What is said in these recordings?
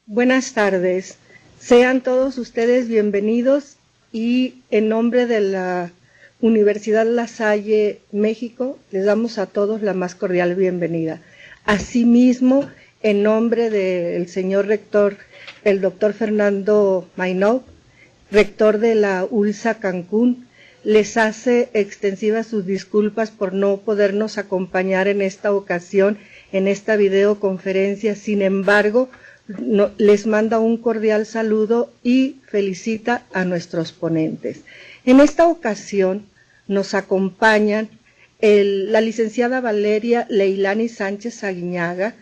Buenas tardes, sean todos ustedes bienvenidos y en nombre de la Universidad La Salle, México, les damos a todos la más cordial bienvenida. Asimismo, en nombre del señor rector, el doctor Fernando Maynov, rector de la ULSA Cancún, les hace extensivas sus disculpas por no podernos acompañar en esta ocasión, en esta videoconferencia. Sin embargo, les manda un cordial saludo y felicita a nuestros ponentes. En esta ocasión nos acompañan la licenciada Valeria Leilani Sánchez Aguiñaga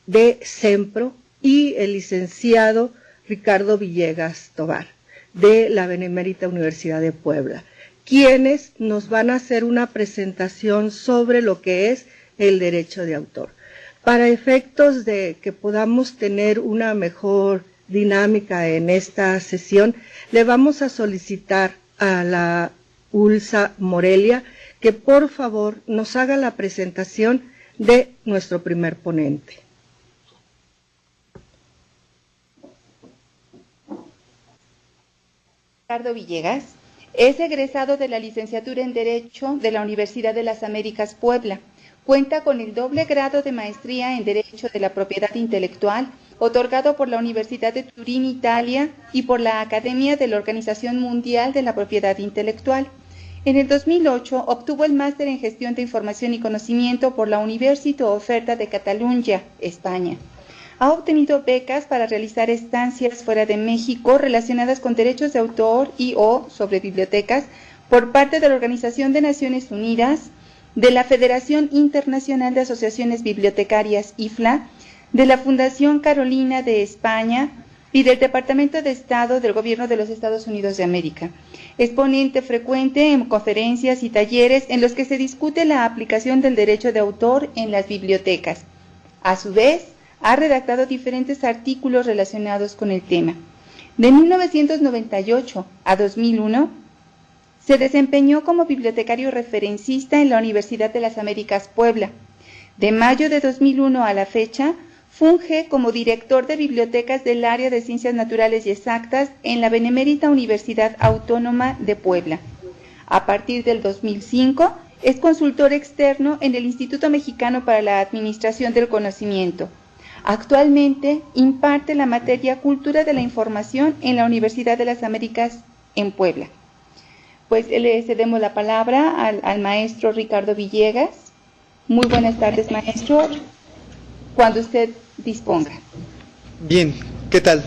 de SEMPRO y el licenciado Ricardo Villegas Tobar de la Benemérita Universidad de Puebla, quienes nos van a hacer una presentación sobre lo que es el derecho de autor. Para efectos de que podamos tener una mejor dinámica en esta sesión, le vamos a solicitar a la ULSA Morelia que por favor nos haga la presentación de nuestro primer ponente. Ricardo Villegas es egresado de la licenciatura en Derecho de la Universidad de las Américas Puebla. Cuenta con el doble grado de maestría en Derecho de la Propiedad Intelectual, otorgado por la Universidad de Turín, Italia, y por la Academia de la Organización Mundial de la Propiedad Intelectual. En el 2008 obtuvo el máster en Gestión de Información y Conocimiento por la Universitat Oferta de Catalunya, España. Ha obtenido becas para realizar estancias fuera de México relacionadas con derechos de autor y o sobre bibliotecas por parte de la Organización de Naciones Unidas, de la Federación Internacional de Asociaciones Bibliotecarias, IFLA, de la Fundación Carolina de España y del Departamento de Estado del Gobierno de los Estados Unidos de América. Es ponente frecuente en conferencias y talleres en los que se discute la aplicación del derecho de autor en las bibliotecas. A su vez, ha redactado diferentes artículos relacionados con el tema. De 1998 a 2001, se desempeñó como bibliotecario referencista en la Universidad de las Américas Puebla. De mayo de 2001 a la fecha, funge como director de bibliotecas del área de Ciencias Naturales y Exactas en la Benemérita Universidad Autónoma de Puebla. A partir del 2005, es consultor externo en el Instituto Mexicano para la Administración del Conocimiento. Actualmente imparte la materia Cultura de la Información en la Universidad de las Américas en Puebla. Pues le cedemos la palabra al maestro Ricardo Villegas. Muy buenas tardes, maestro, cuando usted disponga. Bien, ¿qué tal?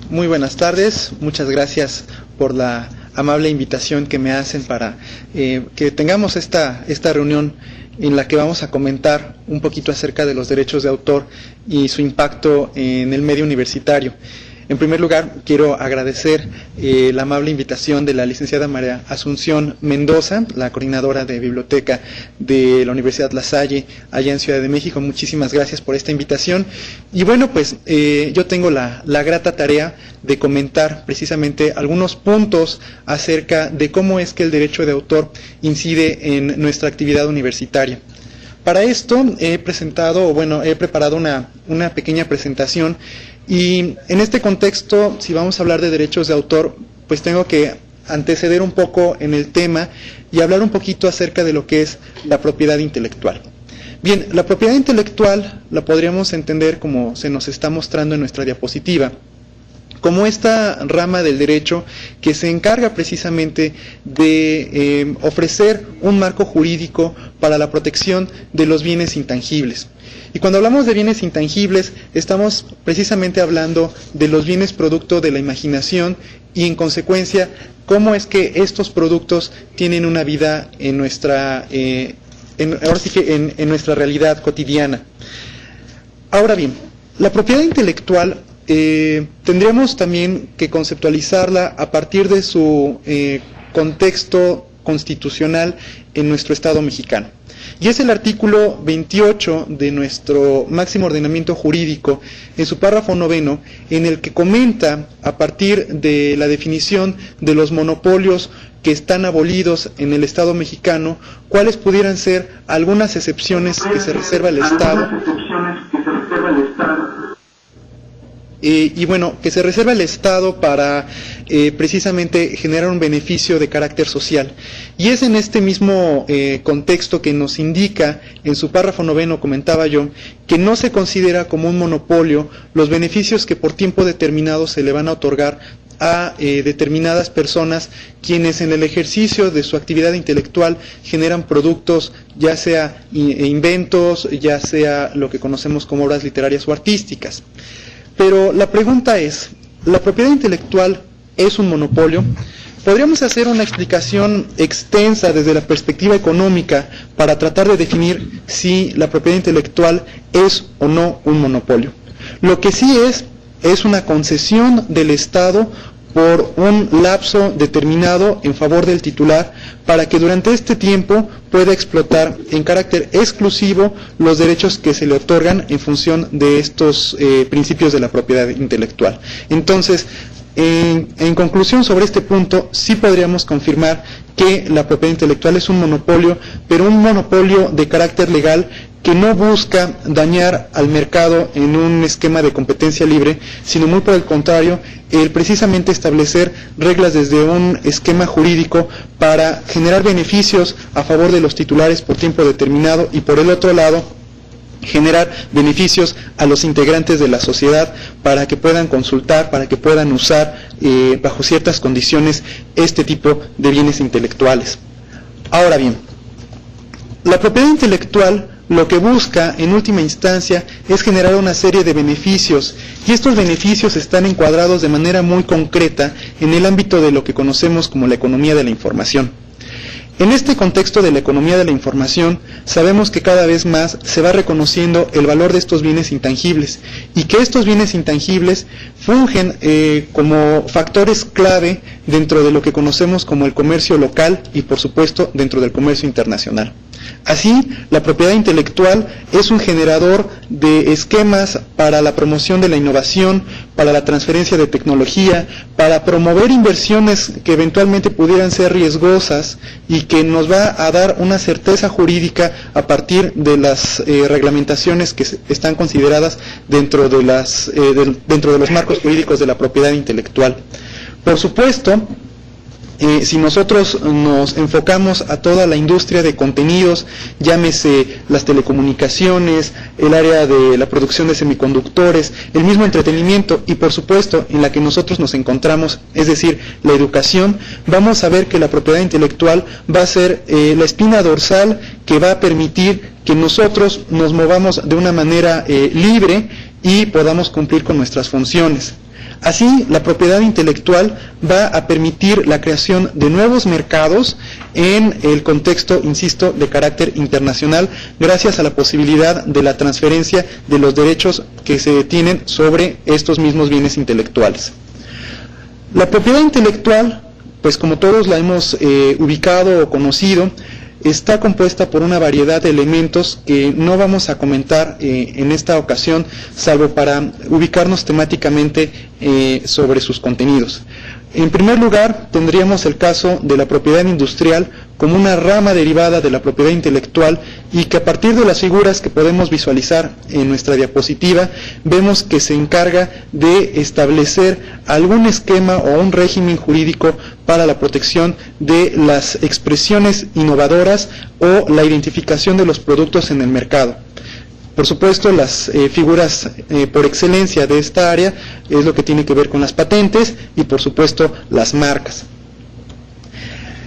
Muy buenas tardes, muchas gracias por la amable invitación que me hacen para que tengamos esta reunión en la que vamos a comentar un poquito acerca de los derechos de autor y su impacto en el medio universitario. En primer lugar, quiero agradecer la amable invitación de la licenciada María Asunción Mendoza, la coordinadora de biblioteca de la Universidad La Salle, allá en Ciudad de México. Muchísimas gracias por esta invitación. Y bueno, pues yo tengo la grata tarea de comentar precisamente algunos puntos acerca de cómo es que el derecho de autor incide en nuestra actividad universitaria. Para esto he preparado una pequeña presentación. Y en este contexto, si vamos a hablar de derechos de autor, pues tengo que anteceder un poco en el tema y hablar un poquito acerca de lo que es la propiedad intelectual. Bien, la propiedad intelectual la podríamos entender como se nos está mostrando en nuestra diapositiva, como esta rama del derecho que se encarga precisamente de ofrecer un marco jurídico para la protección de los bienes intangibles. Y cuando hablamos de bienes intangibles, estamos precisamente hablando de los bienes producto de la imaginación y, en consecuencia, cómo es que estos productos tienen una vida en nuestra, ahora sí que en nuestra realidad cotidiana. Ahora bien, la propiedad intelectual tendríamos también que conceptualizarla a partir de su contexto constitucional en nuestro Estado mexicano. Y es el artículo 28 de nuestro máximo ordenamiento jurídico, en su párrafo 9, en el que comenta, a partir de la definición de los monopolios que están abolidos en el Estado mexicano, cuáles pudieran ser algunas excepciones que se reserva el Estado. Que se reserva el Estado para precisamente generar un beneficio de carácter social. Y es en este mismo contexto que nos indica, en su párrafo 9, comentaba yo, que no se considera como un monopolio los beneficios que por tiempo determinado se le van a otorgar a determinadas personas, quienes en el ejercicio de su actividad intelectual generan productos, ya sea inventos, ya sea lo que conocemos como obras literarias o artísticas. Pero la pregunta es, ¿la propiedad intelectual es un monopolio? Podríamos hacer una explicación extensa desde la perspectiva económica para tratar de definir si la propiedad intelectual es o no un monopolio. Lo que sí es una concesión del Estado por un lapso determinado en favor del titular para que durante este tiempo pueda explotar en carácter exclusivo los derechos que se le otorgan en función de estos principios de la propiedad intelectual. Entonces, en conclusión sobre este punto, sí podríamos confirmar que la propiedad intelectual es un monopolio, pero un monopolio de carácter legal que no busca dañar al mercado en un esquema de competencia libre, sino muy por el contrario, el precisamente establecer reglas desde un esquema jurídico para generar beneficios a favor de los titulares por tiempo determinado y, por el otro lado, generar beneficios a los integrantes de la sociedad para que puedan consultar, para que puedan usar bajo ciertas condiciones este tipo de bienes intelectuales. Ahora bien, la propiedad intelectual lo que busca en última instancia es generar una serie de beneficios, y estos beneficios están encuadrados de manera muy concreta en el ámbito de lo que conocemos como la economía de la información. En este contexto de la economía de la información, sabemos que cada vez más se va reconociendo el valor de estos bienes intangibles y que estos bienes intangibles fungen como factores clave dentro de lo que conocemos como el comercio local y, por supuesto, dentro del comercio internacional. Así, la propiedad intelectual es un generador de esquemas para la promoción de la innovación, para la transferencia de tecnología, para promover inversiones que eventualmente pudieran ser riesgosas y que nos va a dar una certeza jurídica a partir de las reglamentaciones que están consideradas dentro de los marcos jurídicos de la propiedad intelectual. Por supuesto, si nosotros nos enfocamos a toda la industria de contenidos, llámese las telecomunicaciones, el área de la producción de semiconductores, el mismo entretenimiento y, por supuesto, en la que nosotros nos encontramos, es decir, la educación, vamos a ver que la propiedad intelectual va a ser la espina dorsal que va a permitir que nosotros nos movamos de una manera libre y podamos cumplir con nuestras funciones. Así, la propiedad intelectual va a permitir la creación de nuevos mercados en el contexto, insisto, de carácter internacional, gracias a la posibilidad de la transferencia de los derechos que se tienen sobre estos mismos bienes intelectuales. La propiedad intelectual, pues como todos la hemos ubicado o conocido, está compuesta por una variedad de elementos que no vamos a comentar en esta ocasión, salvo para ubicarnos temáticamente sobre sus contenidos. En primer lugar, tendríamos el caso de la propiedad industrial como una rama derivada de la propiedad intelectual y que a partir de las figuras que podemos visualizar en nuestra diapositiva, vemos que se encarga de establecer algún esquema o un régimen jurídico para la protección de las expresiones innovadoras o la identificación de los productos en el mercado. Por supuesto, las figuras por excelencia de esta área es lo que tiene que ver con las patentes y, por supuesto, las marcas.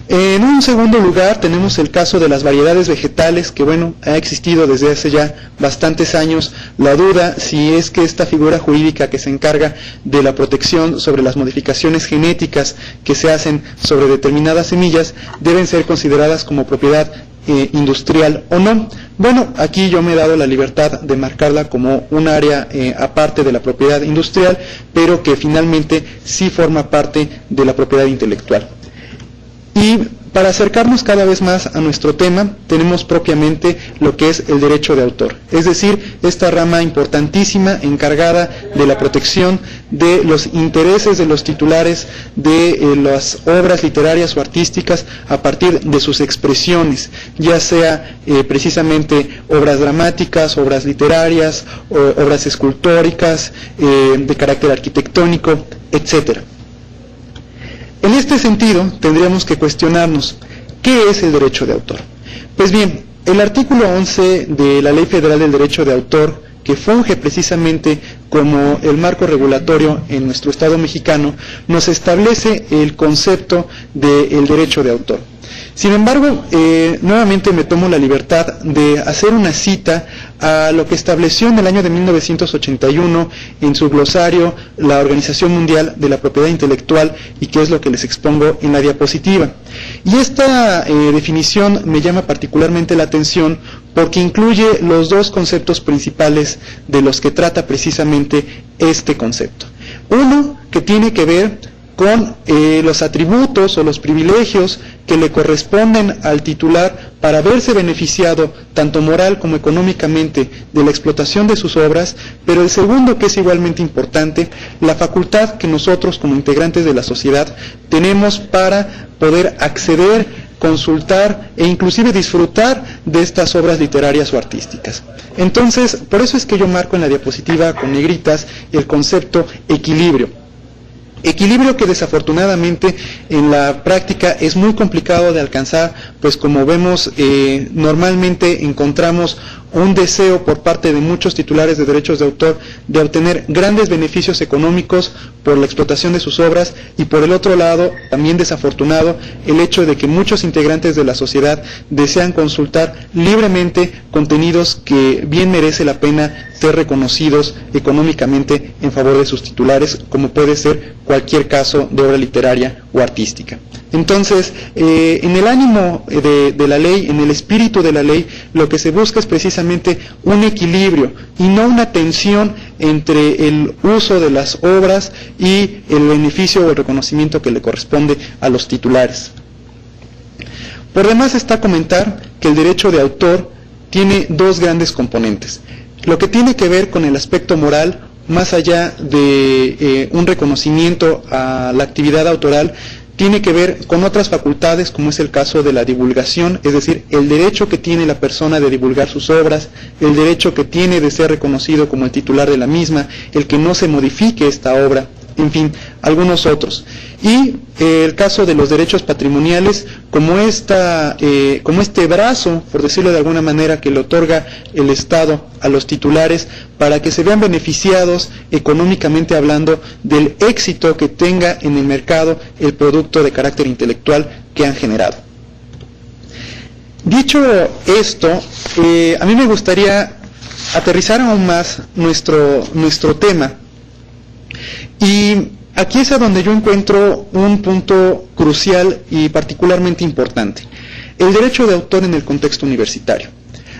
En un segundo lugar tenemos el caso de las variedades vegetales, que bueno, ha existido desde hace ya bastantes años la duda si es que esta figura jurídica que se encarga de la protección sobre las modificaciones genéticas que se hacen sobre determinadas semillas deben ser consideradas como propiedad industrial o no. Bueno, aquí yo me he dado la libertad de marcarla como un área aparte de la propiedad industrial, pero que finalmente sí forma parte de la propiedad intelectual. Y para acercarnos cada vez más a nuestro tema, tenemos propiamente lo que es el derecho de autor, es decir, esta rama importantísima encargada de la protección de los intereses de los titulares de las obras literarias o artísticas a partir de sus expresiones, ya sea precisamente obras dramáticas, obras literarias, obras escultóricas, de carácter arquitectónico, etcétera. En este sentido, tendríamos que cuestionarnos, ¿qué es el derecho de autor? Pues bien, el artículo 11 de la Ley Federal del Derecho de Autor, que funge precisamente como el marco regulatorio en nuestro Estado mexicano, nos establece el concepto del derecho de autor. Sin embargo, nuevamente me tomo la libertad de hacer una cita a lo que estableció en el año de 1981 en su glosario la Organización Mundial de la Propiedad Intelectual, y que es lo que les expongo en la diapositiva. Y esta definición me llama particularmente la atención porque incluye los dos conceptos principales de los que trata precisamente este concepto. Uno, que tiene que ver con los atributos o los privilegios que le corresponden al titular para verse beneficiado tanto moral como económicamente de la explotación de sus obras, pero el segundo, que es igualmente importante, la facultad que nosotros como integrantes de la sociedad tenemos para poder acceder, consultar e inclusive disfrutar de estas obras literarias o artísticas. Entonces, por eso es que yo marco en la diapositiva con negritas el concepto equilibrio. Equilibrio que desafortunadamente en la práctica es muy complicado de alcanzar, pues como vemos normalmente encontramos un deseo por parte de muchos titulares de derechos de autor de obtener grandes beneficios económicos por la explotación de sus obras, y por el otro lado, también desafortunado, el hecho de que muchos integrantes de la sociedad desean consultar libremente contenidos que bien merece la pena ser reconocidos económicamente en favor de sus titulares, como puede ser cualquier caso de obra literaria o artística. Entonces, en el ánimo de la ley, en el espíritu de la ley, lo que se busca es precisamente un equilibrio y no una tensión entre el uso de las obras y el beneficio o el reconocimiento que le corresponde a los titulares. Por demás está comentar que el derecho de autor tiene dos grandes componentes. Lo que tiene que ver con el aspecto moral, más allá de un reconocimiento a la actividad autoral, tiene que ver con otras facultades, como es el caso de la divulgación, es decir, el derecho que tiene la persona de divulgar sus obras, el derecho que tiene de ser reconocido como el titular de la misma, el que no se modifique esta obra, en fin, algunos otros. Y el caso de los derechos patrimoniales, como este brazo, por decirlo de alguna manera, que le otorga el Estado a los titulares para que se vean beneficiados económicamente hablando del éxito que tenga en el mercado el producto de carácter intelectual que han generado. Dicho esto, a mí me gustaría aterrizar aún más nuestro tema. Y aquí es a donde yo encuentro un punto crucial y particularmente importante: el derecho de autor en el contexto universitario.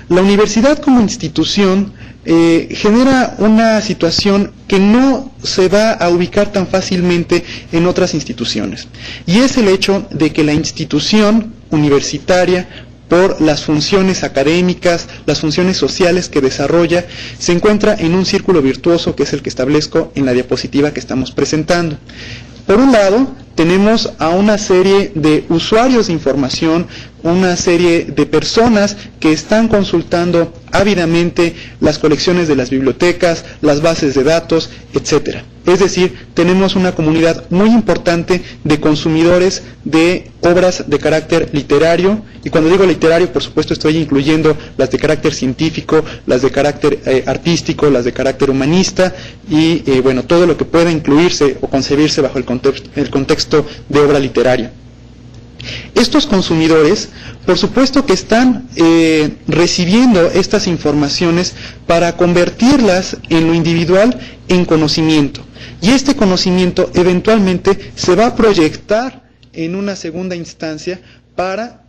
La universidad como institución genera una situación que no se va a ubicar tan fácilmente en otras instituciones, y es el hecho de que la institución universitaria, por las funciones académicas, las funciones sociales que desarrolla, se encuentra en un círculo virtuoso que es el que establezco en la diapositiva que estamos presentando. Por un lado, tenemos a una serie de usuarios de información una serie de personas que están consultando ávidamente las colecciones de las bibliotecas, las bases de datos, etcétera. Es decir, tenemos una comunidad muy importante de consumidores de obras de carácter literario, y cuando digo literario, por supuesto, estoy incluyendo las de carácter científico, las de carácter artístico, las de carácter humanista, y bueno, todo lo que pueda incluirse o concebirse bajo el contexto de obra literaria. Estos consumidores, por supuesto que están recibiendo estas informaciones para convertirlas en lo individual en conocimiento. Y este conocimiento eventualmente se va a proyectar en una segunda instancia para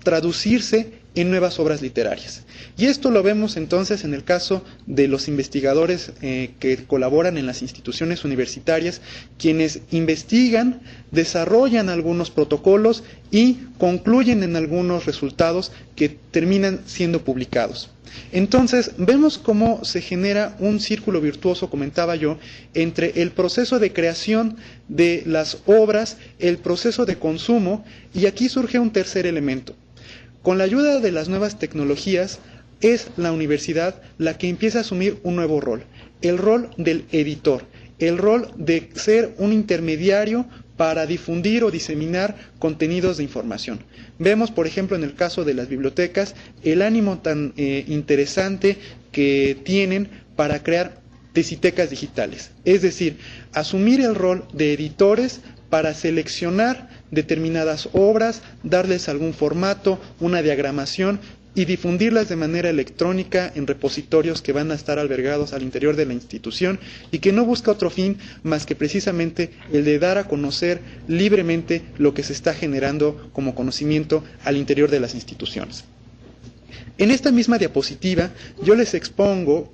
traducirse en nuevas obras literarias. Y esto lo vemos entonces en el caso de los investigadores que colaboran en las instituciones universitarias, quienes investigan, desarrollan algunos protocolos y concluyen en algunos resultados que terminan siendo publicados. Entonces, vemos cómo se genera un círculo virtuoso, comentaba yo, entre el proceso de creación de las obras, el proceso de consumo, y aquí surge un tercer elemento. Con la ayuda de las nuevas tecnologías, es la universidad la que empieza a asumir un nuevo rol, el rol del editor, el rol de ser un intermediario para difundir o diseminar contenidos de información. Vemos, por ejemplo, en el caso de las bibliotecas, el ánimo tan interesante que tienen para crear tesitecas digitales, es decir, asumir el rol de editores para seleccionar determinadas obras, darles algún formato, una diagramación y difundirlas de manera electrónica en repositorios que van a estar albergados al interior de la institución y que no busca otro fin más que precisamente el de dar a conocer libremente lo que se está generando como conocimiento al interior de las instituciones. En esta misma diapositiva yo les expongo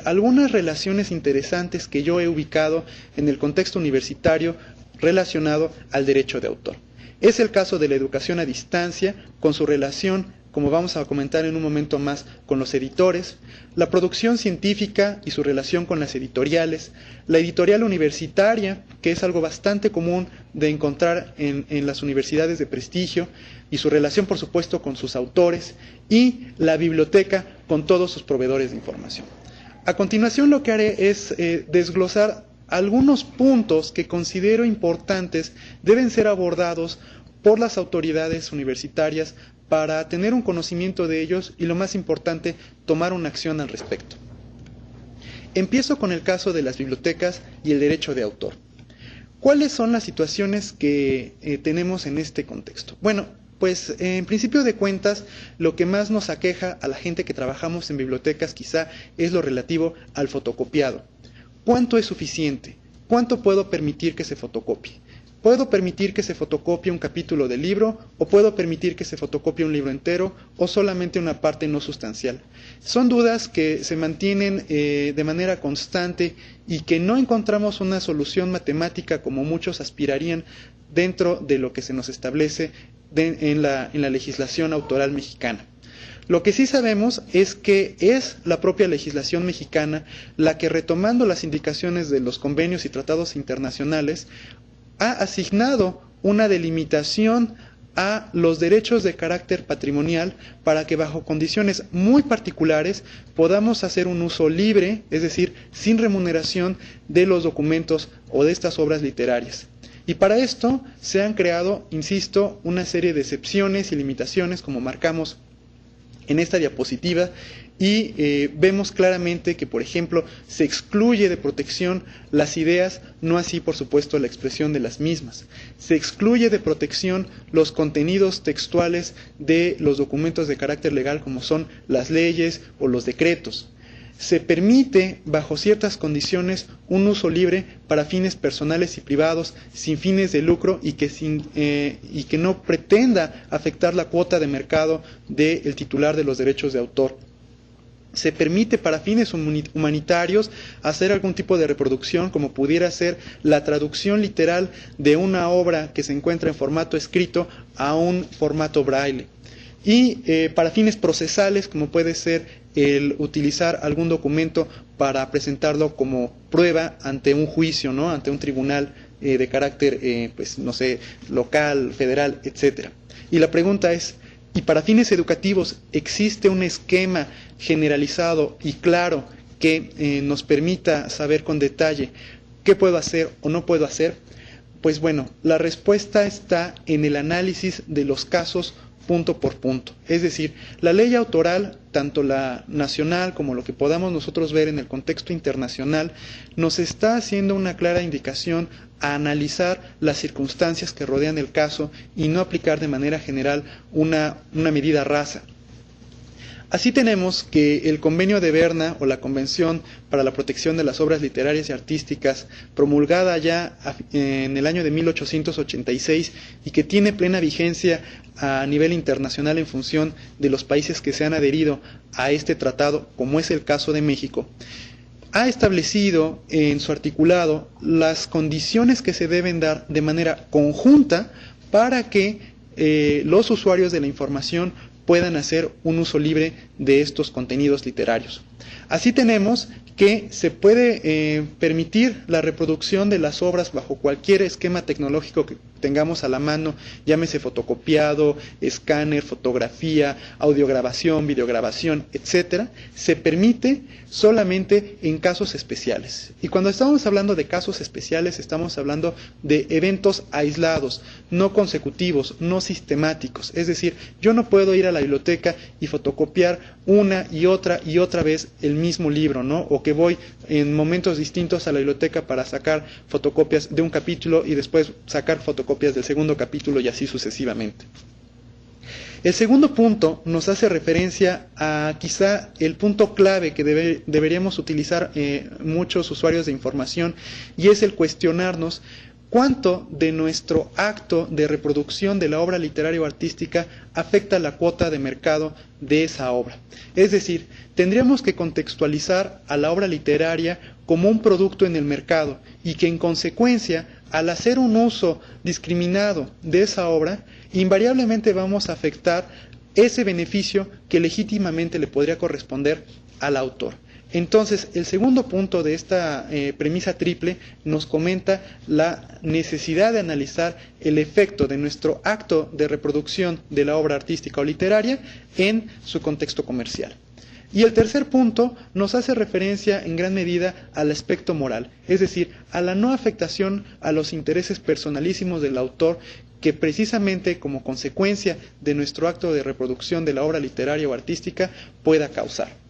algunas relaciones interesantes que yo he ubicado en el contexto universitario relacionado al derecho de autor. Es el caso de la educación a distancia con su relación, como vamos a comentar en un momento más, con los editores, la producción científica y su relación con las editoriales, la editorial universitaria, que es algo bastante común de encontrar en las universidades de prestigio, y su relación, por supuesto, con sus autores, y la biblioteca con todos sus proveedores de información. A continuación, lo que haré es desglosar algunos puntos que considero importantes deben ser abordados por las autoridades universitarias para tener un conocimiento de ellos y, lo más importante, tomar una acción al respecto. Empiezo con el caso de las bibliotecas y el derecho de autor. ¿Cuáles son las situaciones que tenemos en este contexto? Bueno, pues en principio de cuentas, lo que más nos aqueja a la gente que trabajamos en bibliotecas quizá es lo relativo al fotocopiado. ¿Cuánto es suficiente? ¿Cuánto puedo permitir que se fotocopie? ¿Puedo permitir que se fotocopie un capítulo del libro o puedo permitir que se fotocopie un libro entero o solamente una parte no sustancial? Son dudas que se mantienen de manera constante y que no encontramos una solución matemática como muchos aspirarían dentro de lo que se nos establece en la legislación autoral mexicana. Lo que sí sabemos es que es la propia legislación mexicana la que, retomando las indicaciones de los convenios y tratados internacionales, ha asignado una delimitación a los derechos de carácter patrimonial para que bajo condiciones muy particulares podamos hacer un uso libre, es decir, sin remuneración de los documentos o de estas obras literarias. Y para esto se han creado, insisto, una serie de excepciones y limitaciones, como marcamos en esta diapositiva, y vemos claramente que, por ejemplo, se excluye de protección las ideas, no así, por supuesto, la expresión de las mismas. Se excluye de protección los contenidos textuales de los documentos de carácter legal, como son las leyes o los decretos. Se permite, bajo ciertas condiciones, un uso libre para fines personales y privados, sin fines de lucro y que no pretenda afectar la cuota de mercado del titular de los derechos de autor. Se permite para fines humanitarios hacer algún tipo de reproducción, como pudiera ser la traducción literal de una obra que se encuentra en formato escrito a un formato braille. Y para fines procesales, como puede ser el utilizar algún documento para presentarlo como prueba ante un juicio, ¿no? Ante un tribunal de carácter, pues no sé, local, federal, etcétera. Y la pregunta es, ¿y para fines educativos existe un esquema generalizado y claro que nos permita saber con detalle qué puedo hacer o no puedo hacer? Pues bueno, la respuesta está en el análisis de los casos punto por punto. Es decir, la ley autoral, tanto la nacional como lo que podamos nosotros ver en el contexto internacional, nos está haciendo una clara indicación a analizar las circunstancias que rodean el caso y no aplicar de manera general una medida rasa. Así tenemos que el Convenio de Berna, o la Convención para la Protección de las Obras Literarias y Artísticas, promulgada ya en el año de 1886 y que tiene plena vigencia a nivel internacional en función de los países que se han adherido a este tratado, como es el caso de México, ha establecido en su articulado las condiciones que se deben dar de manera conjunta para que los usuarios de la información puedan hacer un uso libre de estos contenidos literarios. Así tenemos que se puede permitir la reproducción de las obras bajo cualquier esquema tecnológico que tengamos a la mano, llámese fotocopiado, escáner, fotografía, audiograbación, videograbación, etcétera. Se permite solamente en casos especiales. Y cuando estamos hablando de casos especiales, estamos hablando de eventos aislados, no consecutivos, no sistemáticos. Es decir, yo no puedo ir a la biblioteca y fotocopiar una y otra vez el mismo libro, ¿no? O que voy en momentos distintos a la biblioteca para sacar fotocopias de un capítulo y después sacar fotocopias del segundo capítulo y así sucesivamente. El segundo punto nos hace referencia a quizá el punto clave que deberíamos utilizar muchos usuarios de información, y es el cuestionarnos cuánto de nuestro acto de reproducción de la obra literaria o artística afecta la cuota de mercado de esa obra. Es decir, tendríamos que contextualizar a la obra literaria como un producto en el mercado y que en consecuencia, al hacer un uso discriminado de esa obra, invariablemente vamos a afectar ese beneficio que legítimamente le podría corresponder al autor. Entonces, el segundo punto de esta premisa triple nos comenta la necesidad de analizar el efecto de nuestro acto de reproducción de la obra artística o literaria en su contexto comercial. Y el tercer punto nos hace referencia en gran medida al aspecto moral, es decir, a la no afectación a los intereses personalísimos del autor, que precisamente como consecuencia de nuestro acto de reproducción de la obra literaria o artística pueda causar.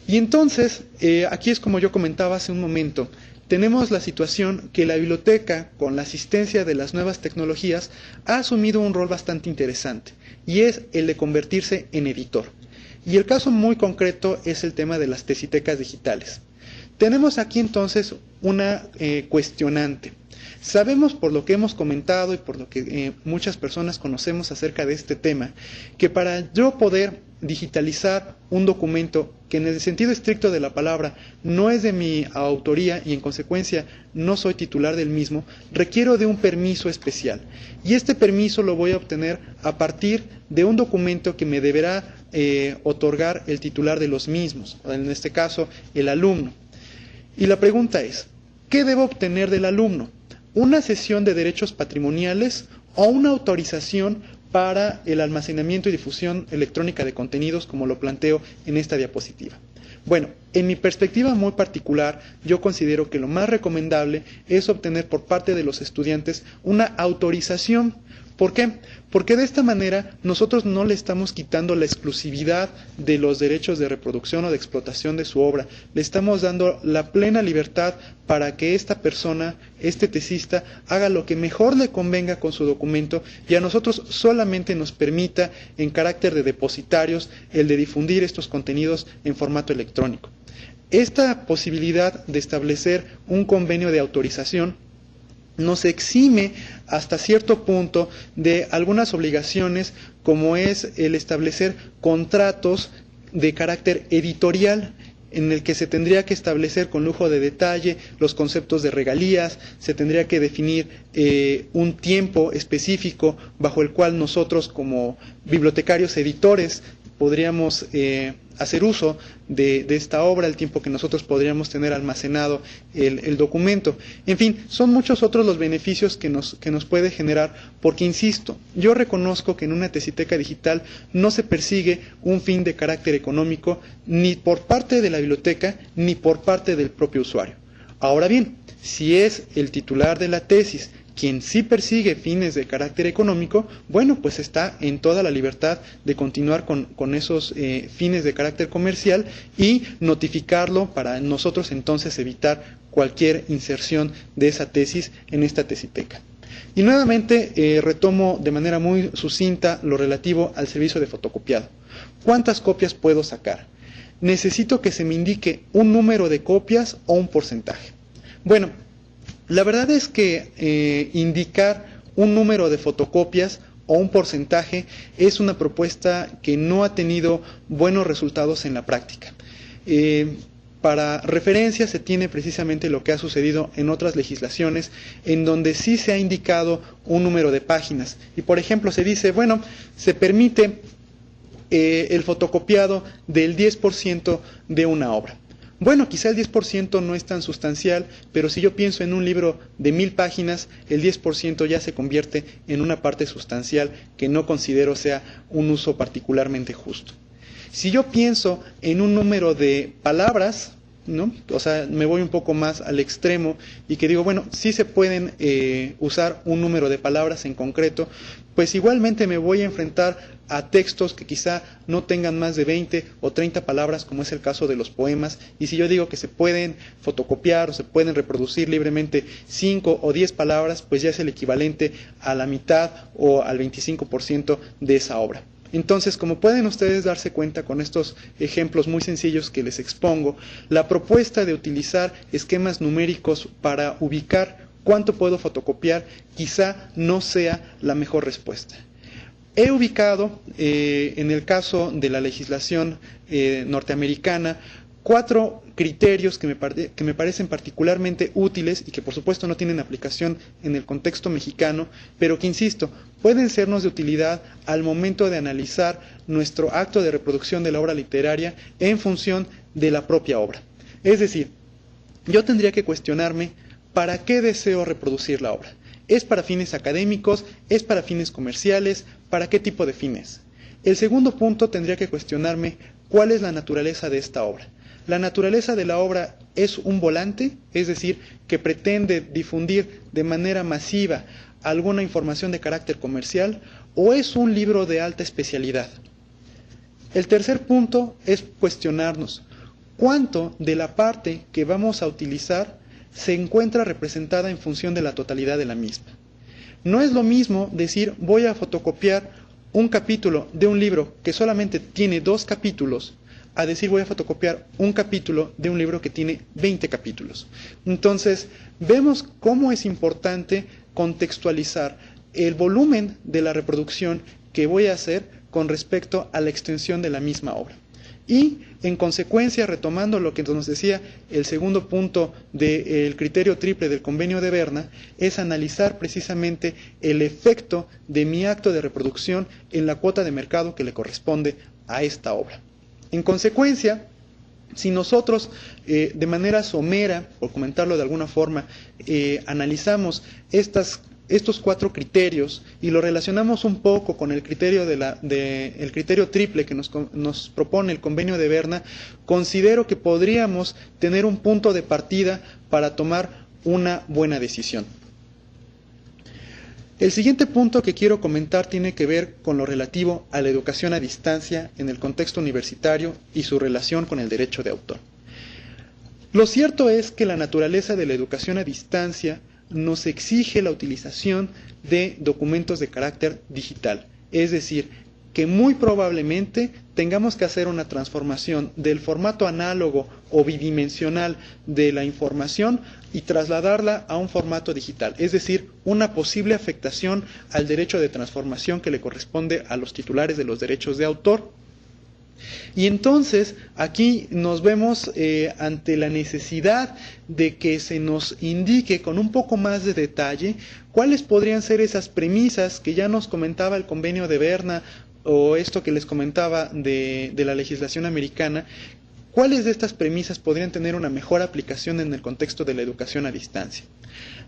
Y entonces, aquí es como yo comentaba hace un momento, tenemos la situación que la biblioteca, con la asistencia de las nuevas tecnologías, ha asumido un rol bastante interesante, y es el de convertirse en editor. Y el caso muy concreto es el tema de las tesitecas digitales. Tenemos aquí entonces una cuestionante. Sabemos por lo que hemos comentado y por lo que muchas personas conocemos acerca de este tema, que para yo poder digitalizar un documento que en el sentido estricto de la palabra no es de mi autoría y en consecuencia no soy titular del mismo, requiero de un permiso especial. Y este permiso lo voy a obtener a partir de un documento que me deberá otorgar el titular de los mismos, en este caso el alumno. Y la pregunta es, ¿qué debo obtener del alumno? ¿Una cesión de derechos patrimoniales o una autorización para el almacenamiento y difusión electrónica de contenidos, como lo planteo en esta diapositiva? Bueno, en mi perspectiva muy particular, yo considero que lo más recomendable es obtener por parte de los estudiantes una autorización. ¿Por qué? Porque de esta manera nosotros no le estamos quitando la exclusividad de los derechos de reproducción o de explotación de su obra. Le estamos dando la plena libertad para que esta persona, este tesista, haga lo que mejor le convenga con su documento y a nosotros solamente nos permita, en carácter de depositarios, el de difundir estos contenidos en formato electrónico. Esta posibilidad de establecer un convenio de autorización nos exime hasta cierto punto de algunas obligaciones, como es el establecer contratos de carácter editorial, en el que se tendría que establecer con lujo de detalle los conceptos de regalías, se tendría que definir un tiempo específico bajo el cual nosotros como bibliotecarios editores podríamos hacer uso de esta obra, el tiempo que nosotros podríamos tener almacenado el documento. En fin, son muchos otros los beneficios que nos puede generar, porque insisto, yo reconozco que en una tesiteca digital no se persigue un fin de carácter económico ni por parte de la biblioteca ni por parte del propio usuario. Ahora bien, si es el titular de la tesis quien sí persigue fines de carácter económico, bueno, pues está en toda la libertad de continuar con esos fines de carácter comercial y notificarlo para nosotros entonces evitar cualquier inserción de esa tesis en esta tesiteca. Y nuevamente retomo de manera muy sucinta lo relativo al servicio de fotocopiado. ¿Cuántas copias puedo sacar? Necesito que se me indique un número de copias o un porcentaje. Bueno, la verdad es que indicar un número de fotocopias o un porcentaje es una propuesta que no ha tenido buenos resultados en la práctica. Para referencia se tiene precisamente lo que ha sucedido en otras legislaciones en donde sí se ha indicado un número de páginas. Y por ejemplo se dice, bueno, se permite el fotocopiado del 10% de una obra. Bueno, quizá el 10% no es tan sustancial, pero si yo pienso en un libro de 1000 páginas, el 10% ya se convierte en una parte sustancial que no considero sea un uso particularmente justo. Si yo pienso en un número de palabras, ¿no? O sea, me voy un poco más al extremo y que digo, bueno, sí se pueden usar un número de palabras en concreto, pues igualmente me voy a enfrentar a textos que quizá no tengan más de 20 o 30 palabras, como es el caso de los poemas, y si yo digo que se pueden fotocopiar o se pueden reproducir libremente 5 o 10 palabras, pues ya es el equivalente a la mitad o al 25% de esa obra. Entonces, como pueden ustedes darse cuenta con estos ejemplos muy sencillos que les expongo, la propuesta de utilizar esquemas numéricos para ubicar cuánto puedo fotocopiar quizá no sea la mejor respuesta. He ubicado, en el caso de la legislación norteamericana, 4 criterios que me parecen particularmente útiles y que por supuesto no tienen aplicación en el contexto mexicano, pero que, insisto, pueden sernos de utilidad al momento de analizar nuestro acto de reproducción de la obra literaria en función de la propia obra. Es decir, yo tendría que cuestionarme ¿para qué deseo reproducir la obra? ¿Es para fines académicos? ¿Es para fines comerciales? ¿Para qué tipo de fines? El segundo punto tendría que cuestionarme cuál es la naturaleza de esta obra. La naturaleza de la obra es un volante, es decir, que pretende difundir de manera masiva alguna información de carácter comercial, o es un libro de alta especialidad. El tercer punto es cuestionarnos cuánto de la parte que vamos a utilizar se encuentra representada en función de la totalidad de la misma. No es lo mismo decir voy a fotocopiar un capítulo de un libro que solamente tiene 2 capítulos, a decir voy a fotocopiar un capítulo de un libro que tiene 20 capítulos. Entonces, vemos cómo es importante contextualizar el volumen de la reproducción que voy a hacer con respecto a la extensión de la misma obra. Y, en consecuencia, retomando lo que nos decía el segundo punto del criterio triple del convenio de Berna, es analizar precisamente el efecto de mi acto de reproducción en la cuota de mercado que le corresponde a esta obra. En consecuencia, si nosotros de manera somera, por comentarlo de alguna forma, analizamos estos 4 criterios y lo relacionamos un poco con el criterio el criterio triple que nos propone el convenio de Berna, considero que podríamos tener un punto de partida para tomar una buena decisión. El siguiente punto que quiero comentar tiene que ver con lo relativo a la educación a distancia en el contexto universitario y su relación con el derecho de autor. Lo cierto es que la naturaleza de la educación a distancia nos exige la utilización de documentos de carácter digital, es decir, que muy probablemente tengamos que hacer una transformación del formato análogo o bidimensional de la información y trasladarla a un formato digital, es decir, una posible afectación al derecho de transformación que le corresponde a los titulares de los derechos de autor. Y entonces aquí nos vemos ante la necesidad de que se nos indique con un poco más de detalle cuáles podrían ser esas premisas que ya nos comentaba el convenio de Berna o esto que les comentaba de la legislación americana, ¿cuáles de estas premisas podrían tener una mejor aplicación en el contexto de la educación a distancia?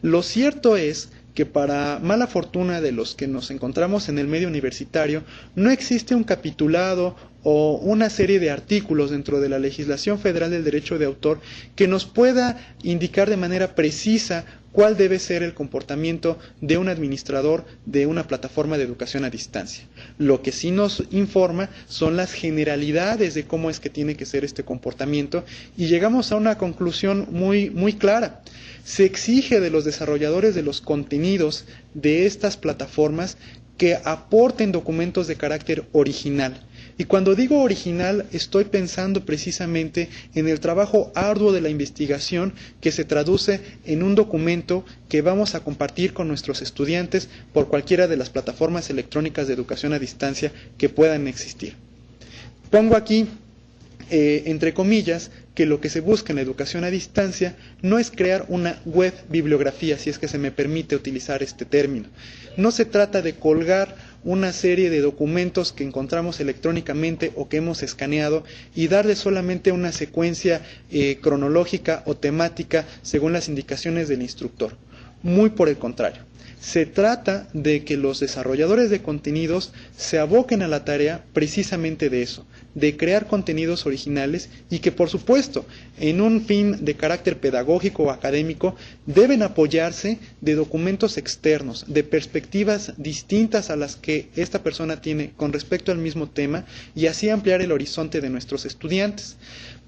Lo cierto es que, para mala fortuna de los que nos encontramos en el medio universitario, no existe un capitulado o una serie de artículos dentro de la legislación federal del derecho de autor que nos pueda indicar de manera precisa cuál debe ser el comportamiento de un administrador de una plataforma de educación a distancia. Lo que sí nos informa son las generalidades de cómo es que tiene que ser este comportamiento, y llegamos a una conclusión muy clara. Se exige de los desarrolladores de los contenidos de estas plataformas que aporten documentos de carácter original. Y cuando digo original, estoy pensando precisamente en el trabajo arduo de la investigación que se traduce en un documento que vamos a compartir con nuestros estudiantes por cualquiera de las plataformas electrónicas de educación a distancia que puedan existir. Pongo aquí, entre comillas, que lo que se busca en la educación a distancia no es crear una web bibliografía, si es que se me permite utilizar este término. No se trata de colgar una serie de documentos que encontramos electrónicamente o que hemos escaneado y darle solamente una secuencia cronológica o temática según las indicaciones del instructor. Muy por el contrario. Se trata de que los desarrolladores de contenidos se aboquen a la tarea precisamente de eso, de crear contenidos originales, y que, por supuesto, en un fin de carácter pedagógico o académico, deben apoyarse de documentos externos, de perspectivas distintas a las que esta persona tiene con respecto al mismo tema, y así ampliar el horizonte de nuestros estudiantes.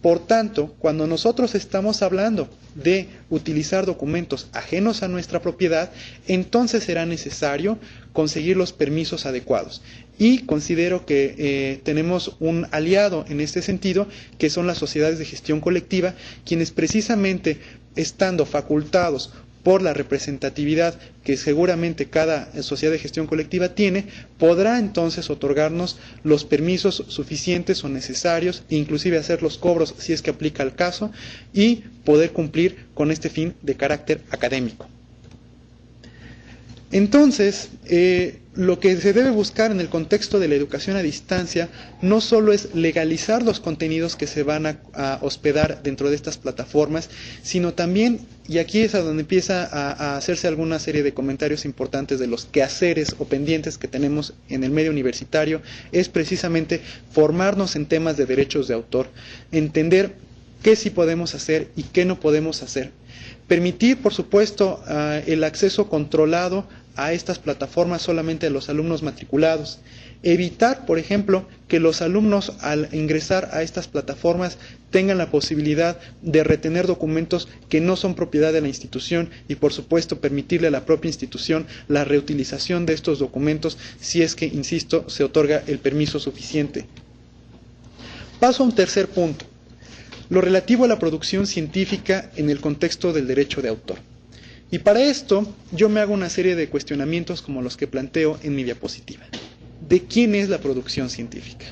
Por tanto, cuando nosotros estamos hablando de utilizar documentos ajenos a nuestra propiedad, entonces será necesario conseguir los permisos adecuados. Y considero que tenemos un aliado en este sentido, que son las sociedades de gestión colectiva, quienes precisamente, estando facultados por la representatividad que seguramente cada sociedad de gestión colectiva tiene, podrá entonces otorgarnos los permisos suficientes o necesarios, inclusive hacer los cobros si es que aplica el caso, y poder cumplir con este fin de carácter académico. Entonces, lo que se debe buscar en el contexto de la educación a distancia no solo es legalizar los contenidos que se van a hospedar dentro de estas plataformas, sino también, y aquí es a donde empieza a hacerse alguna serie de comentarios importantes de los quehaceres o pendientes que tenemos en el medio universitario, es precisamente formarnos en temas de derechos de autor, entender qué sí podemos hacer y qué no podemos hacer. Permitir, por supuesto, el acceso controlado a estas plataformas solamente a los alumnos matriculados. Evitar, por ejemplo, que los alumnos, al ingresar a estas plataformas, tengan la posibilidad de retener documentos que no son propiedad de la institución, y, por supuesto, permitirle a la propia institución la reutilización de estos documentos si es que, insisto, se otorga el permiso suficiente. Paso a un tercer punto: lo relativo a la producción científica en el contexto del derecho de autor. Y para esto yo me hago una serie de cuestionamientos como los que planteo en mi diapositiva. ¿De quién es la producción científica?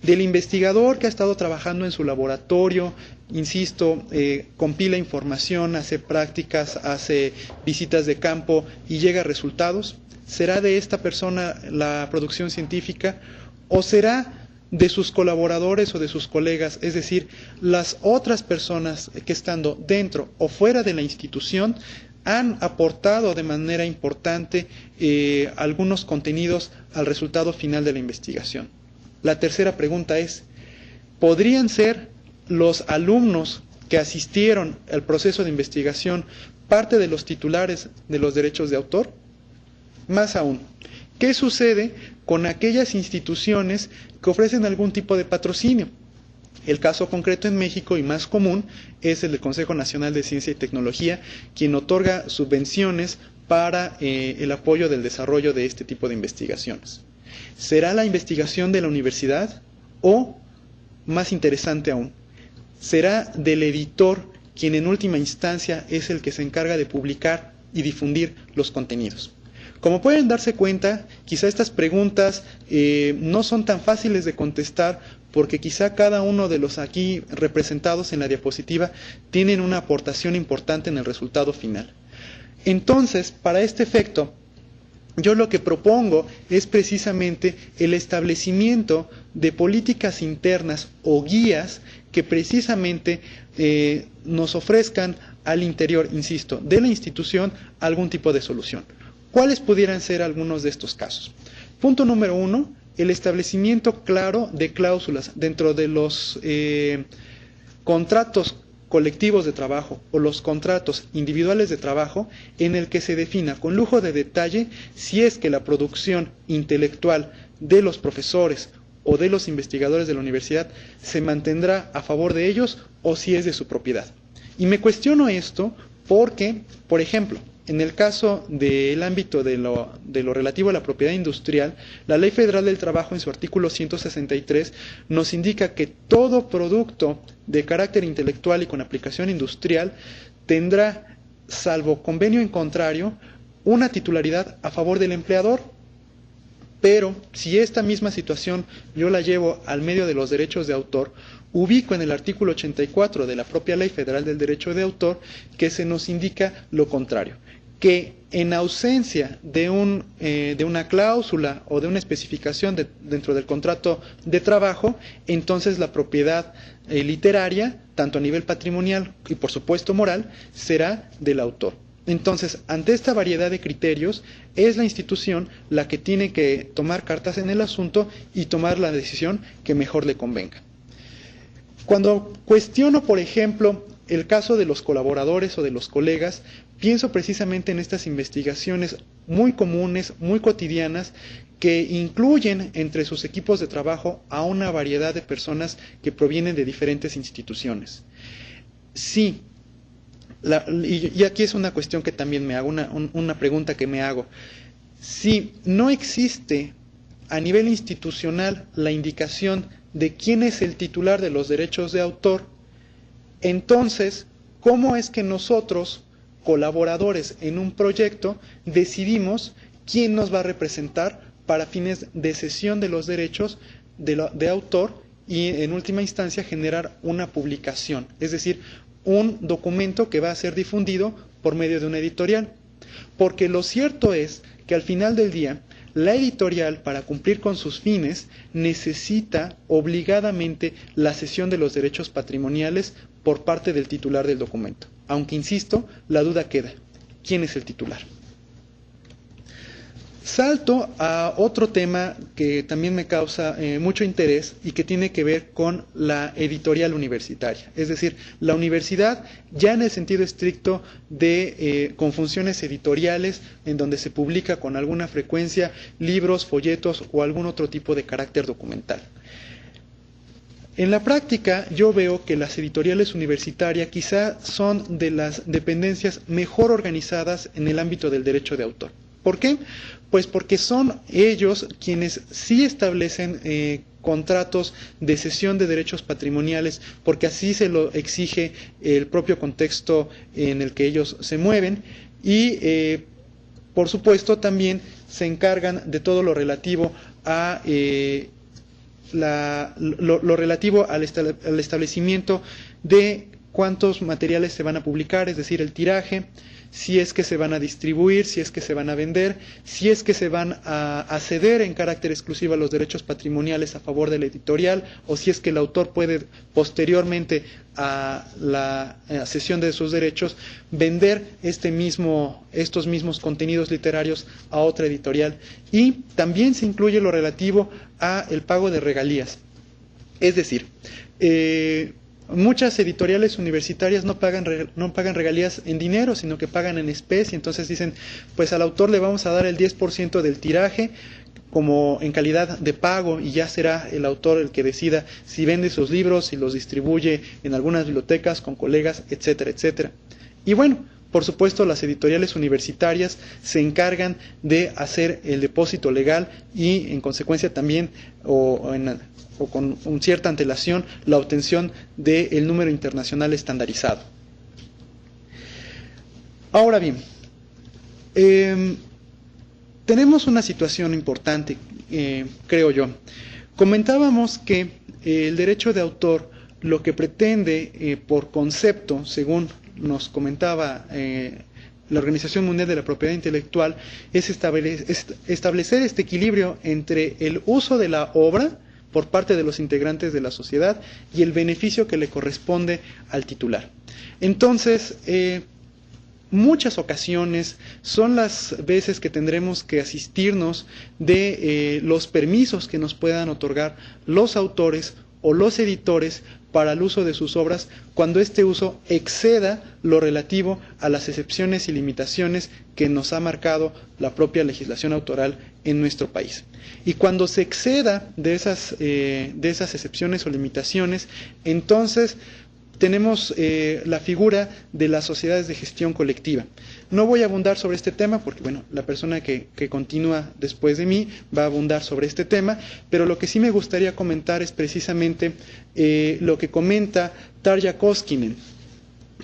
Del investigador que ha estado trabajando en su laboratorio, insisto, compila información, hace prácticas, hace visitas de campo y llega a resultados. ¿Será de esta persona la producción científica, o será de sus colaboradores o de sus colegas, es decir, las otras personas que, estando dentro o fuera de la institución, han aportado de manera importante algunos contenidos al resultado final de la investigación? La tercera pregunta es: ¿podrían ser los alumnos que asistieron al proceso de investigación parte de los titulares de los derechos de autor? Más aún, ¿qué sucede con aquellas instituciones que ofrecen algún tipo de patrocinio? El caso concreto en México y más común es el del Consejo Nacional de Ciencia y Tecnología, quien otorga subvenciones para el apoyo del desarrollo de este tipo de investigaciones. ¿Será la investigación de la universidad o, más interesante aún, será del editor, quien en última instancia es el que se encarga de publicar y difundir los contenidos? Como pueden darse cuenta, quizá estas preguntas no son tan fáciles de contestar, porque quizá cada uno de los aquí representados en la diapositiva tienen una aportación importante en el resultado final. Entonces, para este efecto, yo lo que propongo es precisamente el establecimiento de políticas internas o guías que precisamente nos ofrezcan al interior, insisto, de la institución algún tipo de solución. ¿Cuáles pudieran ser algunos de estos casos? Punto número 1, el establecimiento claro de cláusulas dentro de los contratos colectivos de trabajo o los contratos individuales de trabajo, en el que se defina con lujo de detalle si es que la producción intelectual de los profesores o de los investigadores de la universidad se mantendrá a favor de ellos o si es de su propiedad. Y me cuestiono esto porque, por ejemplo, en el caso del ámbito de lo relativo a la propiedad industrial, la Ley Federal del Trabajo en su artículo 163 nos indica que todo producto de carácter intelectual y con aplicación industrial tendrá, salvo convenio en contrario, una titularidad a favor del empleador. Pero si esta misma situación yo la llevo al medio de los derechos de autor, ubico en el artículo 84 de la propia Ley Federal del Derecho de Autor que se nos indica lo contrario, que en ausencia de una cláusula o de una especificación dentro del contrato de trabajo, entonces la propiedad literaria, tanto a nivel patrimonial y por supuesto moral, será del autor. Entonces, ante esta variedad de criterios, es la institución la que tiene que tomar cartas en el asunto y tomar la decisión que mejor le convenga. Cuando cuestiono, por ejemplo, el caso de los colaboradores o de los colegas, pienso precisamente en estas investigaciones muy comunes, muy cotidianas, que incluyen entre sus equipos de trabajo a una variedad de personas que provienen de diferentes instituciones. Sí, y aquí es una cuestión que también me hago, una pregunta que me hago. Si no existe a nivel institucional la indicación de quién es el titular de los derechos de autor, entonces, ¿cómo es que nosotros, colaboradores en un proyecto, decidimos quién nos va a representar para fines de cesión de los derechos de autor y, en última instancia, generar una publicación? Es decir, un documento que va a ser difundido por medio de una editorial. Porque lo cierto es que al final del día, la editorial, para cumplir con sus fines, necesita obligadamente la cesión de los derechos patrimoniales por parte del titular del documento. Aunque, insisto, la duda queda. ¿Quién es el titular? Salto a otro tema que también me causa mucho interés y que tiene que ver con la editorial universitaria. Es decir, la universidad ya en el sentido estricto con funciones editoriales en donde se publica con alguna frecuencia libros, folletos o algún otro tipo de carácter documental. En la práctica yo veo que las editoriales universitarias quizá son de las dependencias mejor organizadas en el ámbito del derecho de autor. ¿Por qué? Pues porque son ellos quienes sí establecen contratos de cesión de derechos patrimoniales, porque así se lo exige el propio contexto en el que ellos se mueven y, por supuesto, también se encargan de todo lo relativo a lo relativo al establecimiento de cuántos materiales se van a publicar, es decir, el tiraje, si es que se van a distribuir, si es que se van a vender, si es que se van a ceder en carácter exclusivo a los derechos patrimoniales a favor de la editorial, o si es que el autor puede, posteriormente a la cesión de sus derechos, vender estos mismos contenidos literarios a otra editorial. Y también se incluye lo relativo a el pago de regalías. Es decir, muchas editoriales universitarias no pagan regalías en dinero, sino que pagan en especie. Entonces dicen, pues al autor le vamos a dar el 10% del tiraje como en calidad de pago y ya será el autor el que decida si vende sus libros, si los distribuye en algunas bibliotecas con colegas, etcétera, etcétera. Y bueno, por supuesto, las editoriales universitarias se encargan de hacer el depósito legal y en consecuencia también o con cierta antelación la obtención del número internacional estandarizado. Ahora bien, tenemos una situación importante, creo yo. Comentábamos que el derecho de autor lo que pretende por concepto, según nos comentaba la Organización Mundial de la Propiedad Intelectual es establecer este equilibrio entre el uso de la obra por parte de los integrantes de la sociedad y el beneficio que le corresponde al titular. Entonces, muchas ocasiones son las veces que tendremos que asistirnos de los permisos que nos puedan otorgar los autores o los editores para el uso de sus obras cuando este uso exceda lo relativo a las excepciones y limitaciones que nos ha marcado la propia legislación autoral en nuestro país. Y cuando se exceda de esas excepciones o limitaciones, entonces tenemos la figura de las sociedades de gestión colectiva. No voy a abundar sobre este tema porque, bueno, la persona que continúa después de mí va a abundar sobre este tema, pero lo que sí me gustaría comentar es precisamente lo que comenta Tarja Koskinen.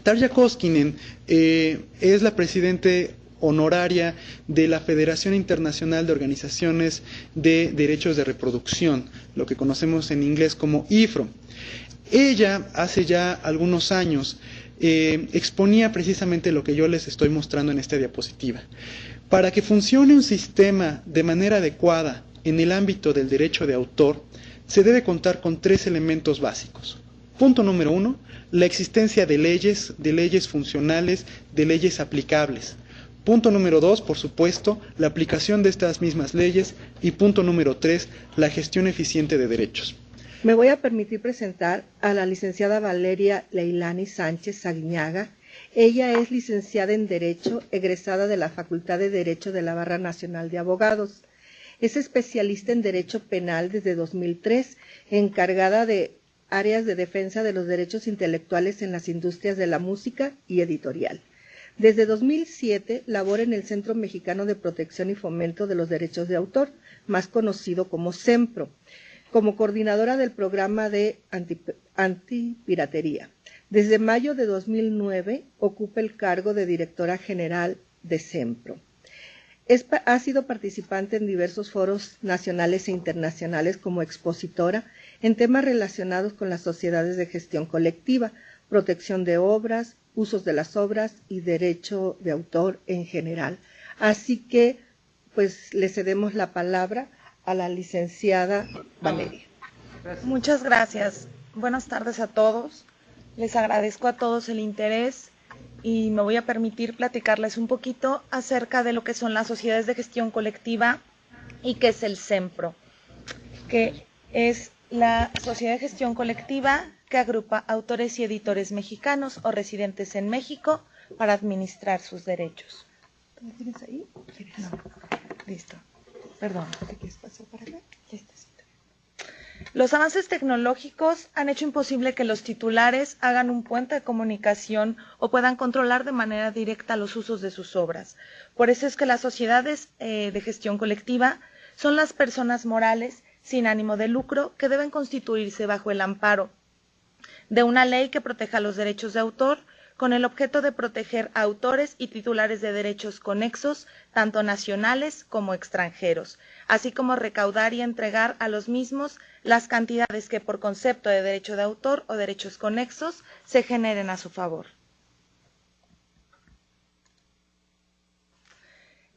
Tarja Koskinen es la presidente honoraria de la Federación Internacional de Organizaciones de Derechos de Reproducción, lo que conocemos en inglés como IFRO. Ella, hace ya algunos años, exponía precisamente lo que yo les estoy mostrando en esta diapositiva. Para que funcione un sistema de manera adecuada en el ámbito del derecho de autor, se debe contar con 3 elementos básicos. Punto número 1, la existencia de leyes funcionales, de leyes aplicables. Punto número 2, por supuesto, la aplicación de estas mismas leyes. Y punto número 3, la gestión eficiente de derechos. Me voy a permitir presentar a la licenciada Valeria Leilani Sánchez Aguiñaga. Ella es licenciada en Derecho, egresada de la Facultad de Derecho de la Barra Nacional de Abogados. Es especialista en Derecho Penal desde 2003, encargada de áreas de defensa de los derechos intelectuales en las industrias de la música y editorial. Desde 2007 labora en el Centro Mexicano de Protección y Fomento de los Derechos de Autor, más conocido como CEMPRO, como coordinadora del programa de antipiratería. Desde mayo de 2009 ocupa el cargo de directora general de CEMPRO. Ha sido participante en diversos foros nacionales e internacionales como expositora en temas relacionados con las sociedades de gestión colectiva, protección de obras, usos de las obras y derecho de autor en general. Así que, pues, le cedemos la palabra a la licenciada Valeria. Muchas gracias. Buenas tardes a todos. Les agradezco a todos el interés y me voy a permitir platicarles un poquito acerca de lo que son las sociedades de gestión colectiva y qué es el CEMPRO, que es la sociedad de gestión colectiva que agrupa autores y editores mexicanos o residentes en México para administrar sus derechos. ¿Tú me tienes ahí? No. Listo. Perdón. ¿Te quieres pasar para acá? Ya está. Los avances tecnológicos han hecho imposible que los titulares hagan un puente de comunicación o puedan controlar de manera directa los usos de sus obras. Por eso es que las sociedades de gestión colectiva son las personas morales sin ánimo de lucro que deben constituirse bajo el amparo de una ley que proteja los derechos de autor con el objeto de proteger a autores y titulares de derechos conexos, tanto nacionales como extranjeros, así como recaudar y entregar a los mismos las cantidades que por concepto de derecho de autor o derechos conexos se generen a su favor.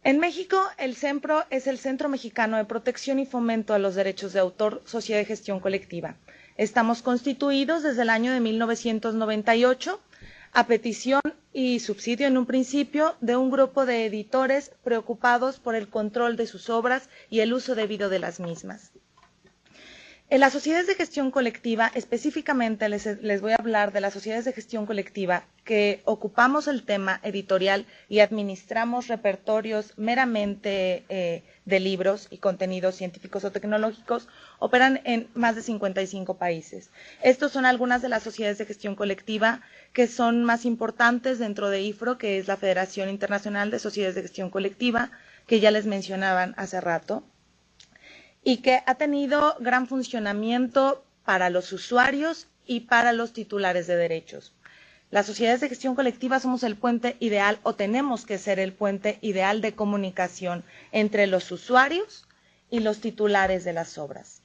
En México, el CEMPRO es el Centro Mexicano de Protección y Fomento a los Derechos de Autor, Sociedad de Gestión Colectiva. Estamos constituidos desde el año de 1998 a petición y subsidio en un principio de un grupo de editores preocupados por el control de sus obras y el uso debido de las mismas. En las sociedades de gestión colectiva, específicamente les voy a hablar de las sociedades de gestión colectiva que ocupamos el tema editorial y administramos repertorios meramente de libros y contenidos científicos o tecnológicos, operan en más de 55 países. Estos son algunas de las sociedades de gestión colectiva que son más importantes dentro de IFRO, que es la Federación Internacional de Sociedades de Gestión Colectiva, que ya les mencionaban hace rato, y que ha tenido gran funcionamiento para los usuarios y para los titulares de derechos. Las sociedades de gestión colectiva somos el puente ideal, o tenemos que ser el puente ideal de comunicación entre los usuarios y los titulares de las obras.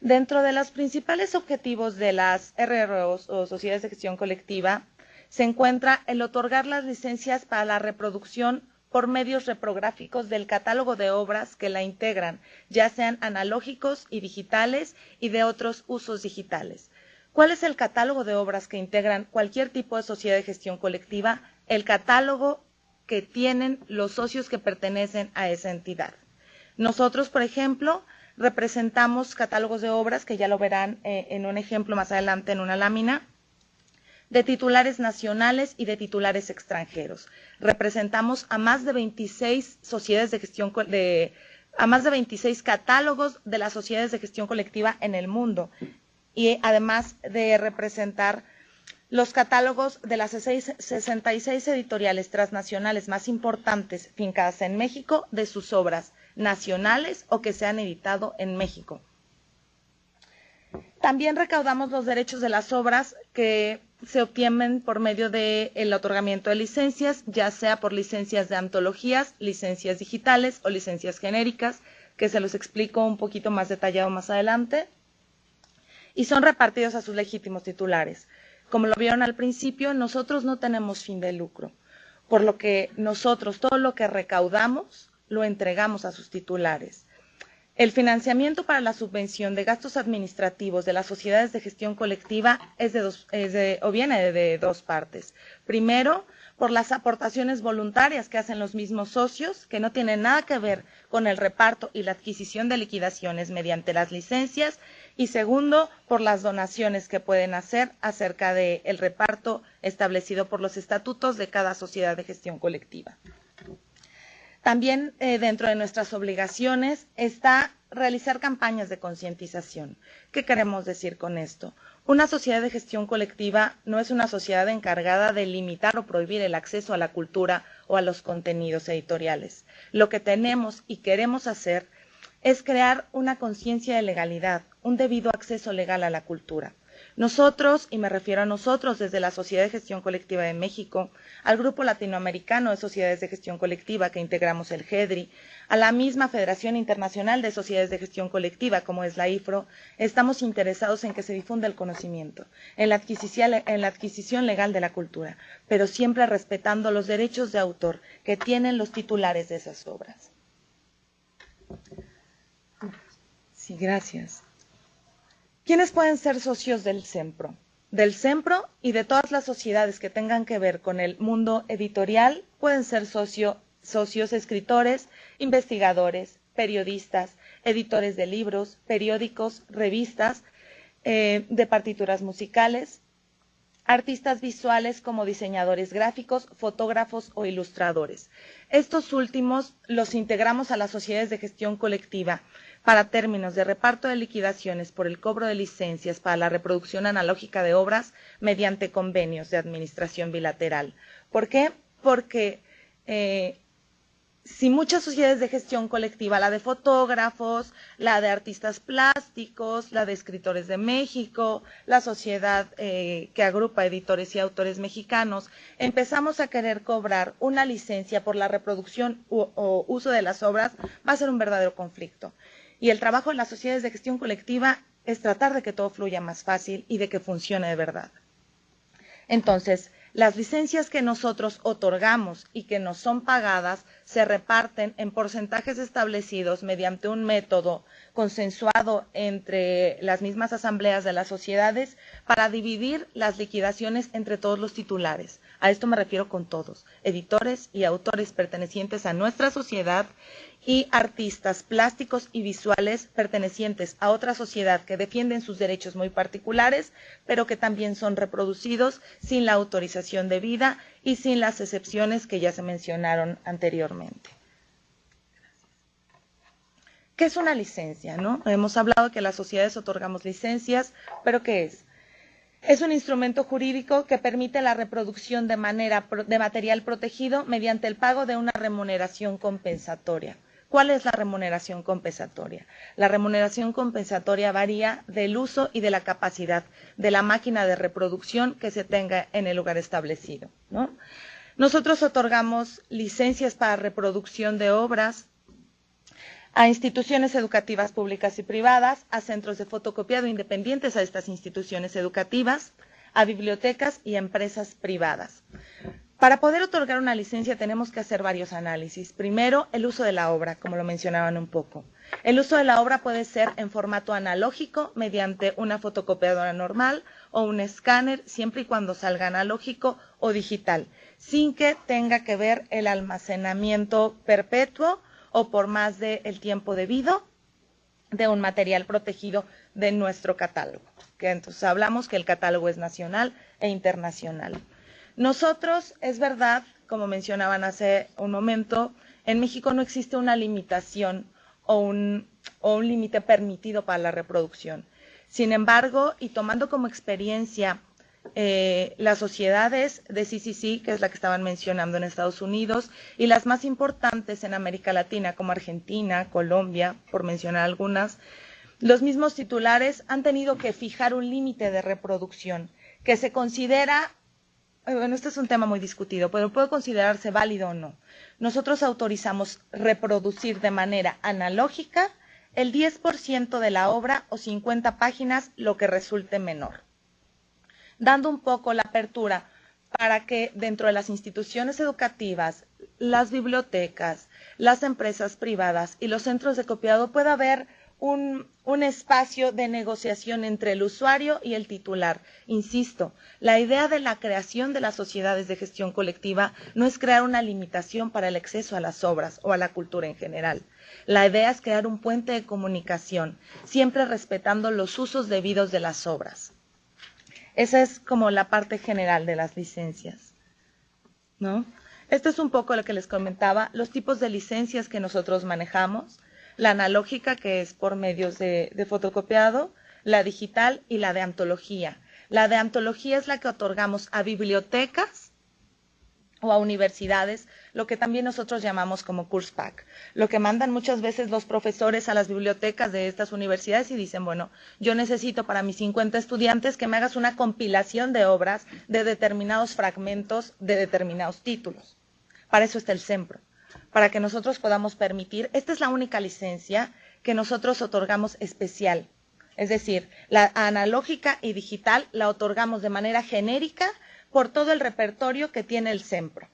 Dentro de los principales objetivos de las RROs o sociedades de gestión colectiva se encuentra el otorgar las licencias para la reproducción por medios reprográficos del catálogo de obras que la integran, ya sean analógicos y digitales y de otros usos digitales. ¿Cuál es el catálogo de obras que integran cualquier tipo de sociedad de gestión colectiva? El catálogo que tienen los socios que pertenecen a esa entidad. Nosotros, por ejemplo, representamos catálogos de obras, que ya lo verán en un ejemplo más adelante en una lámina, de titulares nacionales y de titulares extranjeros. Representamos a más de 26 sociedades de gestión a más de 26 catálogos de las sociedades de gestión colectiva en el mundo, y además de representar los catálogos de las 66 editoriales transnacionales más importantes fincadas en México de sus obras nacionales o que se han editado en México. También recaudamos los derechos de las obras que se obtienen por medio del otorgamiento de licencias, ya sea por licencias de antologías, licencias digitales o licencias genéricas, que se los explico un poquito más detallado más adelante, y son repartidos a sus legítimos titulares. Como lo vieron al principio, nosotros no tenemos fin de lucro, por lo que nosotros todo lo que recaudamos lo entregamos a sus titulares. El financiamiento para la subvención de gastos administrativos de las sociedades de gestión colectiva viene de dos partes. Primero, por las aportaciones voluntarias que hacen los mismos socios, que no tienen nada que ver con el reparto y la adquisición de liquidaciones mediante las licencias. Y segundo, por las donaciones que pueden hacer acerca del reparto establecido por los estatutos de cada sociedad de gestión colectiva. También dentro de nuestras obligaciones está realizar campañas de concientización. ¿Qué queremos decir con esto? Una sociedad de gestión colectiva no es una sociedad encargada de limitar o prohibir el acceso a la cultura o a los contenidos editoriales. Lo que tenemos y queremos hacer es crear una conciencia de legalidad, un debido acceso legal a la cultura. Nosotros, y me refiero a nosotros desde la Sociedad de Gestión Colectiva de México, al Grupo Latinoamericano de Sociedades de Gestión Colectiva que integramos el GEDRI, a la misma Federación Internacional de Sociedades de Gestión Colectiva como es la IFRO, estamos interesados en que se difunda el conocimiento, en la adquisición legal de la cultura, pero siempre respetando los derechos de autor que tienen los titulares de esas obras. Sí, gracias. ¿Quiénes pueden ser socios del CEMPRO? Del CEMPRO y de todas las sociedades que tengan que ver con el mundo editorial pueden ser socios escritores, investigadores, periodistas, editores de libros, periódicos, revistas, de partituras musicales, artistas visuales como diseñadores gráficos, fotógrafos o ilustradores. Estos últimos los integramos a las sociedades de gestión colectiva para términos de reparto de liquidaciones por el cobro de licencias para la reproducción analógica de obras mediante convenios de administración bilateral. ¿Por qué? Porque si muchas sociedades de gestión colectiva, la de fotógrafos, la de artistas plásticos, la de escritores de México, la sociedad que agrupa editores y autores mexicanos, empezamos a querer cobrar una licencia por la reproducción o uso de las obras, va a ser un verdadero conflicto. Y el trabajo de las sociedades de gestión colectiva es tratar de que todo fluya más fácil y de que funcione de verdad. Entonces, las licencias que nosotros otorgamos y que nos son pagadas se reparten en porcentajes establecidos mediante un método consensuado entre las mismas asambleas de las sociedades para dividir las liquidaciones entre todos los titulares. A esto me refiero con todos, editores y autores pertenecientes a nuestra sociedad y artistas plásticos y visuales pertenecientes a otra sociedad que defienden sus derechos muy particulares, pero que también son reproducidos sin la autorización debida y sin las excepciones que ya se mencionaron anteriormente. ¿Qué es una licencia, no? Hemos hablado que las sociedades otorgamos licencias, pero ¿qué es? Es un instrumento jurídico que permite la reproducción de material protegido mediante el pago de una remuneración compensatoria. ¿Cuál es la remuneración compensatoria? La remuneración compensatoria varía del uso y de la capacidad de la máquina de reproducción que se tenga en el lugar establecido, ¿no? Nosotros otorgamos licencias para reproducción de obras a instituciones educativas públicas y privadas, a centros de fotocopiado independientes a estas instituciones educativas, a bibliotecas y empresas privadas. Para poder otorgar una licencia tenemos que hacer varios análisis. Primero, el uso de la obra, como lo mencionaban un poco. El uso de la obra puede ser en formato analógico, mediante una fotocopiadora normal o un escáner, siempre y cuando salga analógico o digital, sin que tenga que ver el almacenamiento perpetuo o por más del tiempo debido de un material protegido de nuestro catálogo. Que entonces hablamos que el catálogo es nacional e internacional. Nosotros, es verdad, como mencionaban hace un momento, en México no existe una limitación o un límite permitido para la reproducción. Sin embargo, y tomando como experiencia las sociedades de CCC, que es la que estaban mencionando en Estados Unidos, y las más importantes en América Latina, como Argentina, Colombia, por mencionar algunas, los mismos titulares han tenido que fijar un límite de reproducción que se considera, bueno, este es un tema muy discutido, pero puede considerarse válido o no. Nosotros autorizamos reproducir de manera analógica el 10% de la obra o 50 páginas, lo que resulte menor, dando un poco la apertura para que dentro de las instituciones educativas, las bibliotecas, las empresas privadas y los centros de copiado pueda haber un espacio de negociación entre el usuario y el titular. Insisto, la idea de la creación de las sociedades de gestión colectiva no es crear una limitación para el acceso a las obras o a la cultura en general. La idea es crear un puente de comunicación, siempre respetando los usos debidos de las obras. Esa es como la parte general de las licencias, ¿no? Esto es un poco lo que les comentaba, los tipos de licencias que nosotros manejamos. La analógica, que es por medios de fotocopiado, la digital y la de antología. La de antología es la que otorgamos a bibliotecas o a universidades, lo que también nosotros llamamos como course pack. Lo que mandan muchas veces los profesores a las bibliotecas de estas universidades y dicen, bueno, yo necesito para mis 50 estudiantes que me hagas una compilación de obras de determinados fragmentos de determinados títulos. Para eso está el SEMPRO, para que nosotros podamos permitir, esta es la única licencia que nosotros otorgamos especial, es decir, la analógica y digital la otorgamos de manera genérica por todo el repertorio que tiene el SEMPRO,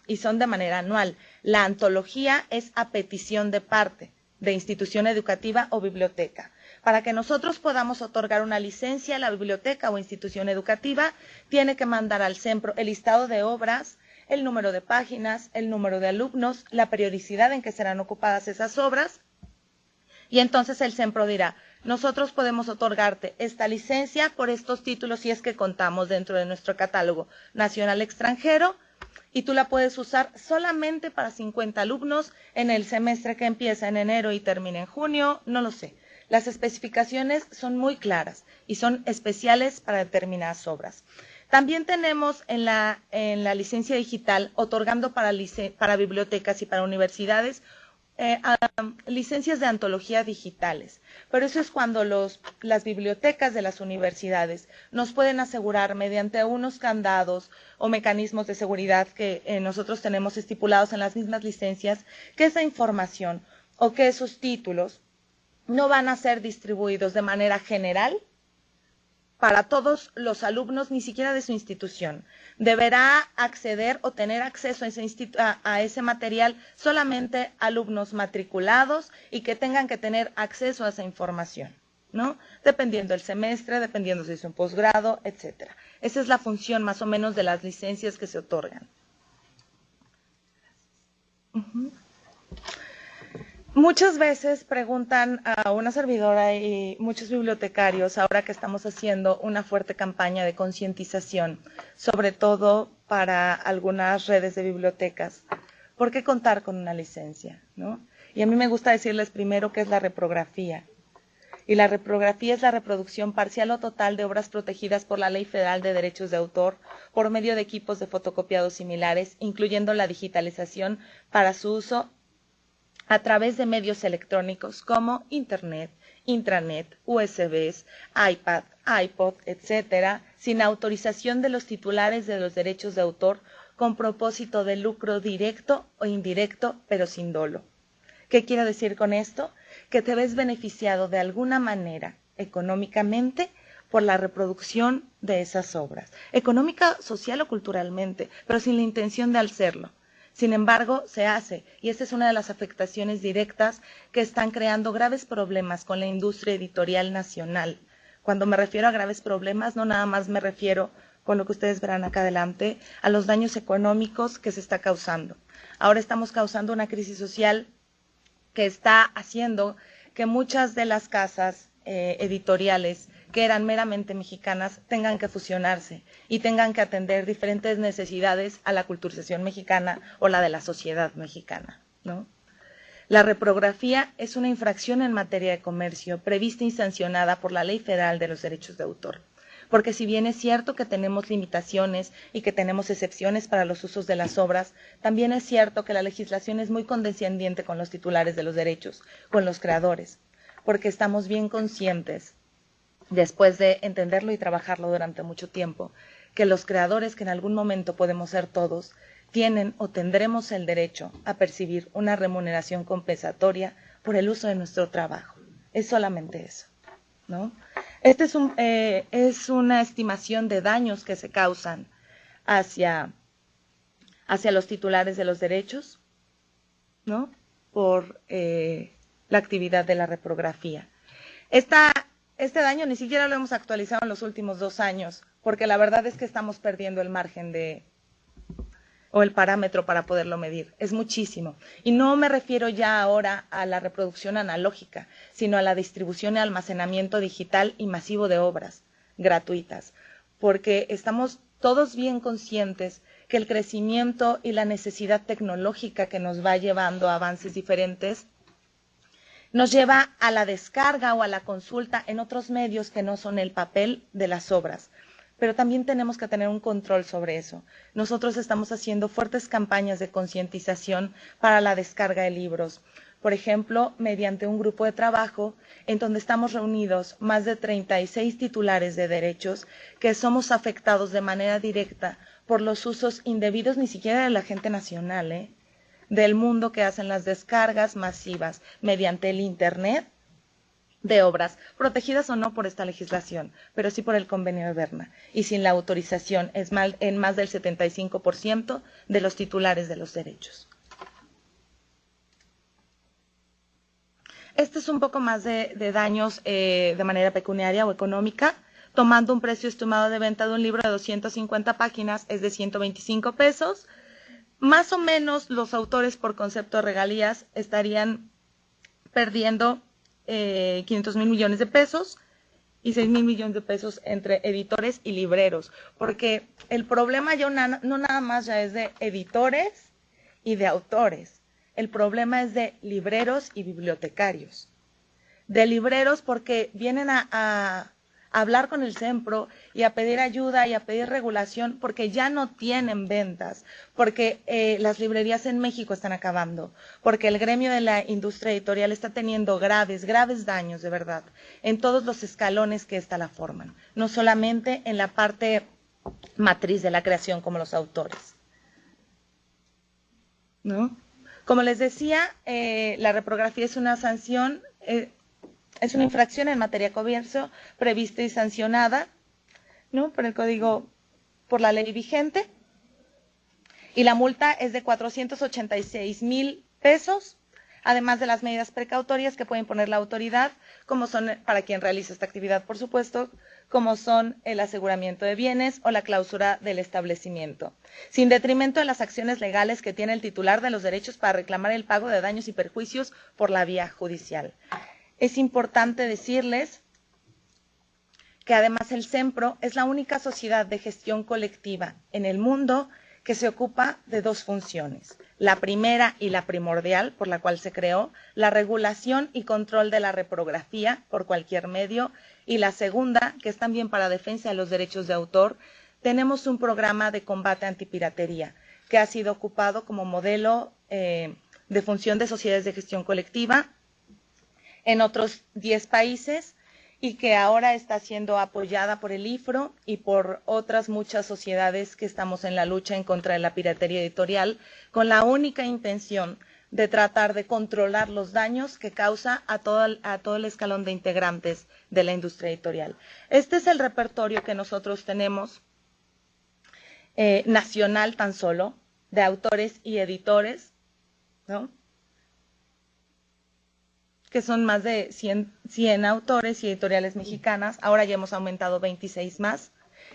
y son de manera anual. La antología es a petición de parte, de institución educativa o biblioteca. Para que nosotros podamos otorgar una licencia a la biblioteca o institución educativa, tiene que mandar al SEMPRO el listado de obras, el número de páginas, el número de alumnos, la periodicidad en que serán ocupadas esas obras, y entonces el SEMPRO dirá, nosotros podemos otorgarte esta licencia por estos títulos si es que contamos dentro de nuestro catálogo nacional extranjero, y tú la puedes usar solamente para 50 alumnos en el semestre que empieza en enero y termina en junio, no lo sé. Las especificaciones son muy claras y son especiales para determinadas obras. También tenemos en la licencia digital, otorgando para bibliotecas y para universidades, licencias de antología digitales. Pero eso es cuando las bibliotecas de las universidades nos pueden asegurar mediante unos candados o mecanismos de seguridad que nosotros tenemos estipulados en las mismas licencias, que esa información o que esos títulos no van a ser distribuidos de manera general para todos los alumnos, ni siquiera de su institución. Deberá acceder o tener acceso a ese material solamente alumnos matriculados y que tengan que tener acceso a esa información, ¿no? Dependiendo del semestre, dependiendo si es un posgrado, etcétera. Esa es la función más o menos de las licencias que se otorgan. Muchas veces preguntan a una servidora y muchos bibliotecarios, ahora que estamos haciendo una fuerte campaña de concientización, sobre todo para algunas redes de bibliotecas, ¿por qué contar con una licencia, ¿no? Y a mí me gusta decirles primero qué es la reprografía. Y la reprografía es la reproducción parcial o total de obras protegidas por la Ley Federal de Derechos de Autor por medio de equipos de fotocopiado similares, incluyendo la digitalización para su uso a través de medios electrónicos como Internet, intranet, USBs, iPad, iPod, etcétera, sin autorización de los titulares de los derechos de autor con propósito de lucro directo o indirecto, pero sin dolo. ¿Qué quiero decir con esto? Que te ves beneficiado de alguna manera económicamente por la reproducción de esas obras, económica, social o culturalmente, pero sin la intención de hacerlo. Sin embargo, se hace, y esta es una de las afectaciones directas que están creando graves problemas con la industria editorial nacional. Cuando me refiero a graves problemas, no nada más me refiero, con lo que ustedes verán acá adelante, a los daños económicos que se está causando. Ahora estamos causando una crisis social que está haciendo que muchas de las casas editoriales que eran meramente mexicanas tengan que fusionarse y tengan que atender diferentes necesidades a la culturización mexicana o la de la sociedad mexicana, ¿no? La reprografía es una infracción en materia de comercio prevista y sancionada por la Ley Federal de los Derechos de Autor. Porque si bien es cierto que tenemos limitaciones y que tenemos excepciones para los usos de las obras, también es cierto que la legislación es muy condescendiente con los titulares de los derechos, con los creadores, porque estamos bien conscientes, después de entenderlo y trabajarlo durante mucho tiempo, que los creadores, que en algún momento podemos ser todos, tienen o tendremos el derecho a percibir una remuneración compensatoria por el uso de nuestro trabajo. Es solamente eso, ¿no? Este es una estimación de daños que se causan hacia los titulares de los derechos, ¿no? Por la actividad de la reprografía. Este daño ni siquiera lo hemos actualizado en los últimos 2 años, porque la verdad es que estamos perdiendo el margen o el parámetro para poderlo medir. Es muchísimo. Y no me refiero ya ahora a la reproducción analógica, sino a la distribución y almacenamiento digital y masivo de obras gratuitas, porque estamos todos bien conscientes que el crecimiento y la necesidad tecnológica que nos va llevando a avances diferentes nos lleva a la descarga o a la consulta en otros medios que no son el papel de las obras. Pero también tenemos que tener un control sobre eso. Nosotros estamos haciendo fuertes campañas de concientización para la descarga de libros. Por ejemplo, mediante un grupo de trabajo en donde estamos reunidos más de 36 titulares de derechos que somos afectados de manera directa por los usos indebidos ni siquiera de la gente nacional, del mundo, que hacen las descargas masivas mediante el Internet de obras, protegidas o no por esta legislación, pero sí por el convenio de Berna, y sin la autorización en más del 75% de los titulares de los derechos. Este es un poco más de daños de manera pecuniaria o económica, tomando un precio estimado de venta de un libro de 250 páginas, es de 125 pesos. Más o menos los autores por concepto de regalías estarían perdiendo 500,000 millones de pesos y 6,000 millones de pesos entre editores y libreros, porque el problema ya no nada más ya es de editores y de autores, el problema es de libreros y bibliotecarios. De libreros porque vienen a hablar con el CEMPRO y a pedir ayuda y a pedir regulación porque ya no tienen ventas, porque las librerías en México están acabando, porque el gremio de la industria editorial está teniendo graves daños, de verdad, en todos los escalones que ésta la forman, no solamente en la parte matriz de la creación como los autores, ¿no? Como les decía, la reprografía es una sanción, es una infracción en materia de comercio prevista y sancionada, ¿no? Por el código, por la ley vigente. Y la multa es de 486,000 pesos, además de las medidas precautorias que puede imponer la autoridad, como son, para quien realiza esta actividad, por supuesto, como son el aseguramiento de bienes o la clausura del establecimiento, sin detrimento de las acciones legales que tiene el titular de los derechos para reclamar el pago de daños y perjuicios por la vía judicial. Es importante decirles que además el CEMPRO es la única sociedad de gestión colectiva en el mundo que se ocupa de 2 funciones. La primera y la primordial, por la cual se creó, la regulación y control de la reprografía por cualquier medio, y la segunda, que es también para defensa de los derechos de autor, tenemos un programa de combate antipiratería que ha sido ocupado como modelo de función de sociedades de gestión colectiva en otros 10 países y que ahora está siendo apoyada por el IFRO y por otras muchas sociedades que estamos en la lucha en contra de la piratería editorial, con la única intención de tratar de controlar los daños que causa a todo el escalón de integrantes de la industria editorial. Este es el repertorio que nosotros tenemos, nacional tan solo, de autores y editores, ¿no? Que son más de 100 autores y editoriales mexicanas. Ahora ya hemos aumentado 26 más.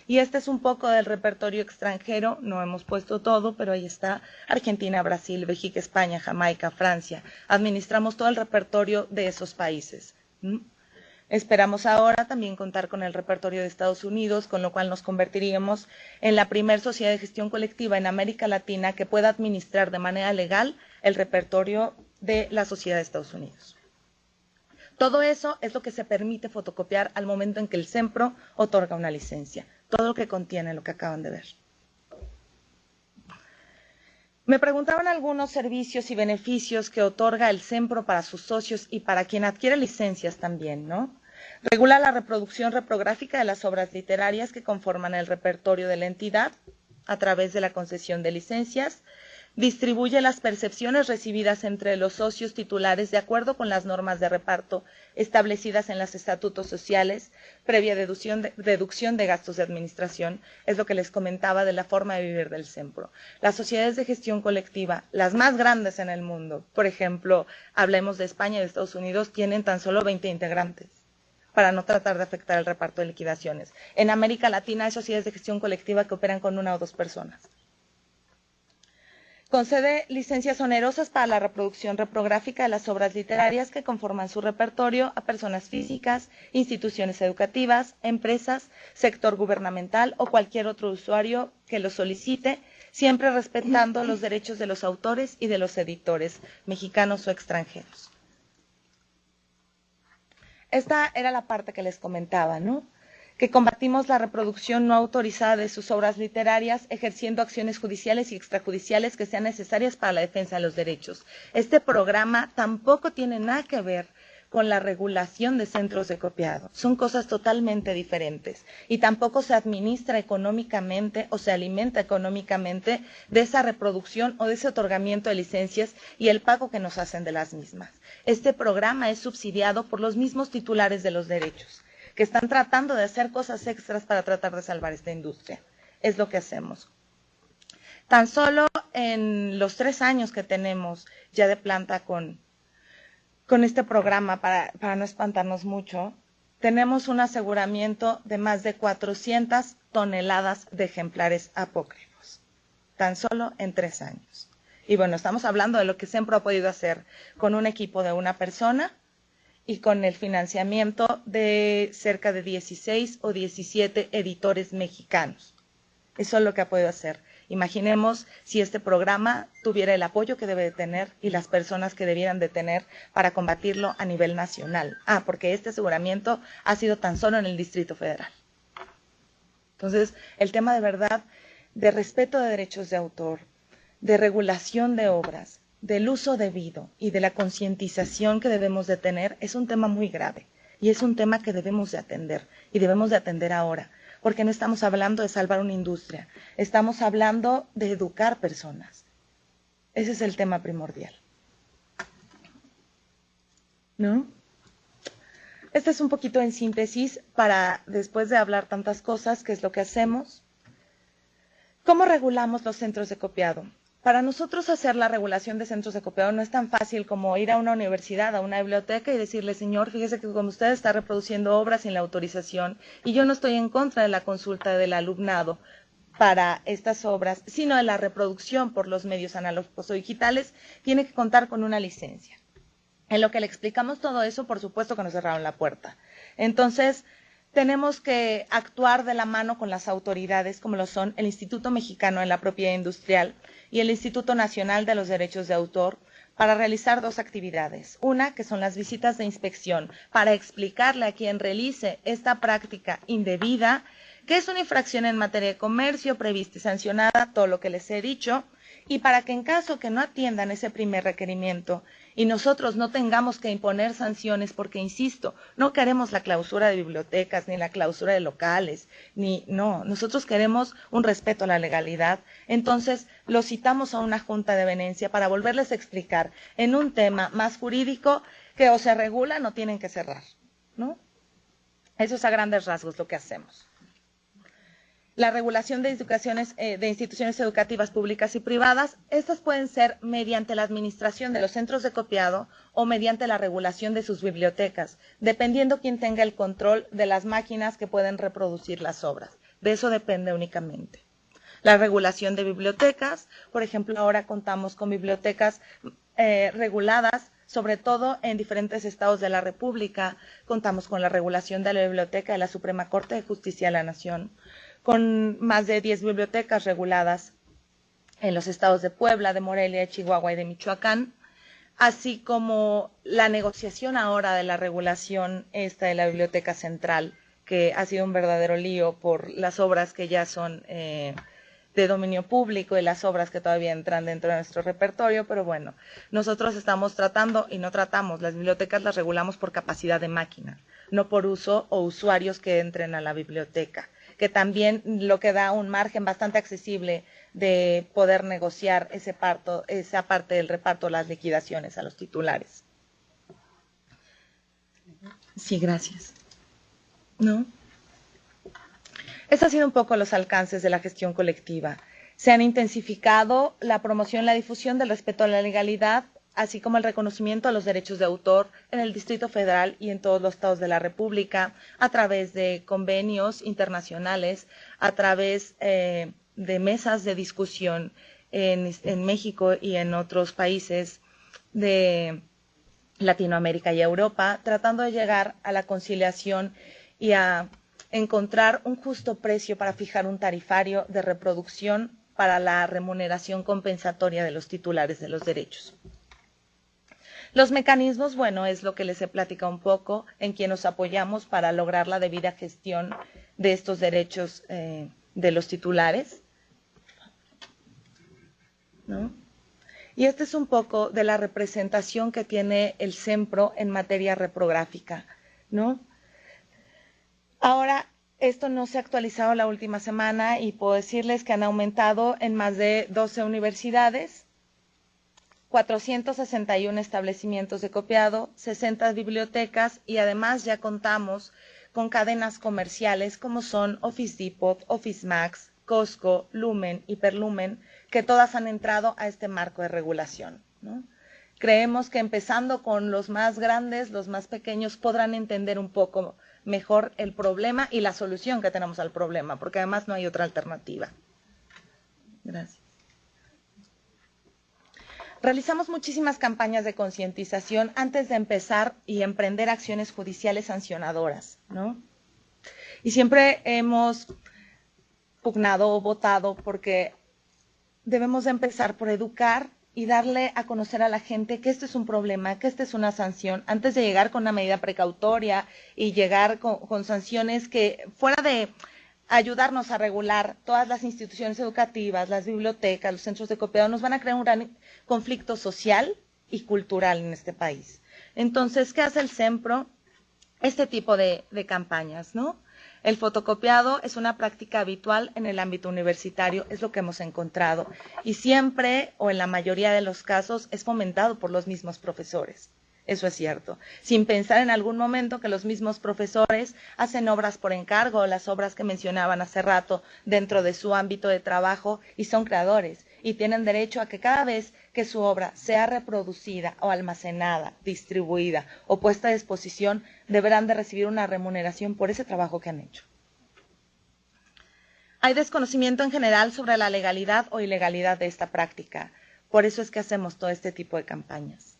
Y este es un poco del repertorio extranjero, no hemos puesto todo, pero ahí está Argentina, Brasil, Bélgica, España, Jamaica, Francia. Administramos todo el repertorio de esos países. Esperamos ahora también contar con el repertorio de Estados Unidos, con lo cual nos convertiríamos en la primer sociedad de gestión colectiva en América Latina que pueda administrar de manera legal el repertorio de la sociedad de Estados Unidos. Todo eso es lo que se permite fotocopiar al momento en que el CENPRO otorga una licencia. Todo lo que contiene lo que acaban de ver. Me preguntaban algunos servicios y beneficios que otorga el CENPRO para sus socios y para quien adquiere licencias también, ¿no? Regula la reproducción reprográfica de las obras literarias que conforman el repertorio de la entidad a través de la concesión de licencias. Distribuye las percepciones recibidas entre los socios titulares de acuerdo con las normas de reparto establecidas en los estatutos sociales, previa deducción de gastos de administración. Es lo que les comentaba de la forma de vivir del CENPRO. Las sociedades de gestión colectiva, las más grandes en el mundo, por ejemplo, hablemos de España y de Estados Unidos, tienen tan solo 20 integrantes, para no tratar de afectar el reparto de liquidaciones. En América Latina hay sociedades de gestión colectiva que operan con 1 o 2 personas. Concede licencias onerosas para la reproducción reprográfica de las obras literarias que conforman su repertorio a personas físicas, instituciones educativas, empresas, sector gubernamental o cualquier otro usuario que lo solicite, siempre respetando los derechos de los autores y de los editores, mexicanos o extranjeros. Esta era la parte que les comentaba, ¿no? Que combatimos la reproducción no autorizada de sus obras literarias, ejerciendo acciones judiciales y extrajudiciales que sean necesarias para la defensa de los derechos. Este programa tampoco tiene nada que ver con la regulación de centros de copiado. Son cosas totalmente diferentes. Y tampoco se administra económicamente o se alimenta económicamente de esa reproducción o de ese otorgamiento de licencias y el pago que nos hacen de las mismas. Este programa es subsidiado por los mismos titulares de los derechos, que están tratando de hacer cosas extras para tratar de salvar esta industria. Es lo que hacemos. Tan solo en los 3 años que tenemos ya de planta con este programa, para no espantarnos mucho, tenemos un aseguramiento de más de 400 toneladas de ejemplares apócrifos. Tan solo en 3 años. Y bueno, estamos hablando de lo que siempre ha podido hacer con un equipo de 1 persona, y con el financiamiento de cerca de 16 o 17 editores mexicanos. Eso es lo que ha podido hacer. Imaginemos si este programa tuviera el apoyo que debe de tener y las personas que debieran de tener para combatirlo a nivel nacional. Porque este aseguramiento ha sido tan solo en el Distrito Federal. Entonces, el tema de verdad de respeto de derechos de autor, de regulación de obras, del uso debido y de la concientización que debemos de tener es un tema muy grave y es un tema que debemos de atender y debemos de atender ahora, porque no estamos hablando de salvar una industria, estamos hablando de educar personas. Ese es el tema primordial. ¿No? Este es un poquito en síntesis para, después de hablar tantas cosas, qué es lo que hacemos. ¿Cómo regulamos los centros de copiado? Para nosotros hacer la regulación de centros de copiado no es tan fácil como ir a una universidad, a una biblioteca y decirle, señor, fíjese que como usted está reproduciendo obras sin la autorización y yo no estoy en contra de la consulta del alumnado para estas obras, sino de la reproducción por los medios analógicos o digitales, tiene que contar con una licencia. En lo que le explicamos todo eso, por supuesto que nos cerraron la puerta. Entonces, tenemos que actuar de la mano con las autoridades, como lo son el Instituto Mexicano de la Propiedad Industrial y el Instituto Nacional de los Derechos de Autor, para realizar 2 actividades. Una, que son las visitas de inspección, para explicarle a quien realice esta práctica indebida, que es una infracción en materia de comercio, prevista y sancionada, todo lo que les he dicho, y para que en caso que no atiendan ese primer requerimiento y nosotros no tengamos que imponer sanciones porque, insisto, no queremos la clausura de bibliotecas ni la clausura de locales, nosotros queremos un respeto a la legalidad. Entonces los citamos a una junta de venencia para volverles a explicar en un tema más jurídico que o se regulan o tienen que cerrar, ¿no? Eso es a grandes rasgos lo que hacemos. La regulación de instituciones educativas públicas y privadas, estas pueden ser mediante la administración de los centros de copiado o mediante la regulación de sus bibliotecas, dependiendo quién tenga el control de las máquinas que pueden reproducir las obras. De eso depende únicamente. La regulación de bibliotecas, por ejemplo, ahora contamos con bibliotecas reguladas, sobre todo en diferentes estados de la República. Contamos con la regulación de la Biblioteca de la Suprema Corte de Justicia de la Nación, con más de 10 bibliotecas reguladas en los estados de Puebla, de Morelia, de Chihuahua y de Michoacán, así como la negociación ahora de la regulación de la Biblioteca Central, que ha sido un verdadero lío por las obras que ya son de dominio público y las obras que todavía entran dentro de nuestro repertorio, pero bueno, nosotros estamos tratando y no tratamos, las bibliotecas las regulamos por capacidad de máquina, no por uso o usuarios que entren a la biblioteca, que también lo que da un margen bastante accesible de poder negociar esa parte del reparto, las liquidaciones a los titulares. Sí, gracias. ¿No? Estos han sido un poco los alcances de la gestión colectiva. Se han intensificado la promoción y la difusión del respeto a la legalidad, así como el reconocimiento a los derechos de autor en el Distrito Federal y en todos los estados de la República, a través de convenios internacionales, a través de mesas de discusión en México y en otros países de Latinoamérica y Europa, tratando de llegar a la conciliación y a encontrar un justo precio para fijar un tarifario de reproducción para la remuneración compensatoria de los titulares de los derechos. Los mecanismos, bueno, es lo que les he platicado un poco, en quien nos apoyamos para lograr la debida gestión de estos derechos de los titulares, ¿no? Y este es un poco de la representación que tiene el CEMPRO en materia reprográfica, ¿no? Ahora, esto no se ha actualizado la última semana y puedo decirles que han aumentado en más de 12 universidades, 461 establecimientos de copiado, 60 bibliotecas y además ya contamos con cadenas comerciales como son Office Depot, Office Max, Costco, Lumen, Hiperlumen, que todas han entrado a este marco de regulación, ¿no? Creemos que empezando con los más grandes, los más pequeños podrán entender un poco mejor el problema y la solución que tenemos al problema, porque además no hay otra alternativa. Gracias. Realizamos muchísimas campañas de concientización antes de empezar y emprender acciones judiciales sancionadoras, ¿no? Y siempre hemos pugnado o votado porque debemos de empezar por educar y darle a conocer a la gente que esto es un problema, que esta es una sanción, antes de llegar con una medida precautoria y llegar con sanciones que fuera de ayudarnos a regular todas las instituciones educativas, las bibliotecas, los centros de copiado, nos van a crear un gran conflicto social y cultural en este país. Entonces, ¿qué hace el CEMPRO? Este tipo de campañas, ¿no? El fotocopiado es una práctica habitual en el ámbito universitario, es lo que hemos encontrado, y siempre, o en la mayoría de los casos, es fomentado por los mismos profesores. Eso es cierto, sin pensar en algún momento que los mismos profesores hacen obras por encargo, las obras que mencionaban hace rato dentro de su ámbito de trabajo, y son creadores, y tienen derecho a que cada vez que su obra sea reproducida o almacenada, distribuida o puesta a disposición, deberán de recibir una remuneración por ese trabajo que han hecho. Hay desconocimiento en general sobre la legalidad o ilegalidad de esta práctica, por eso es que hacemos todo este tipo de campañas.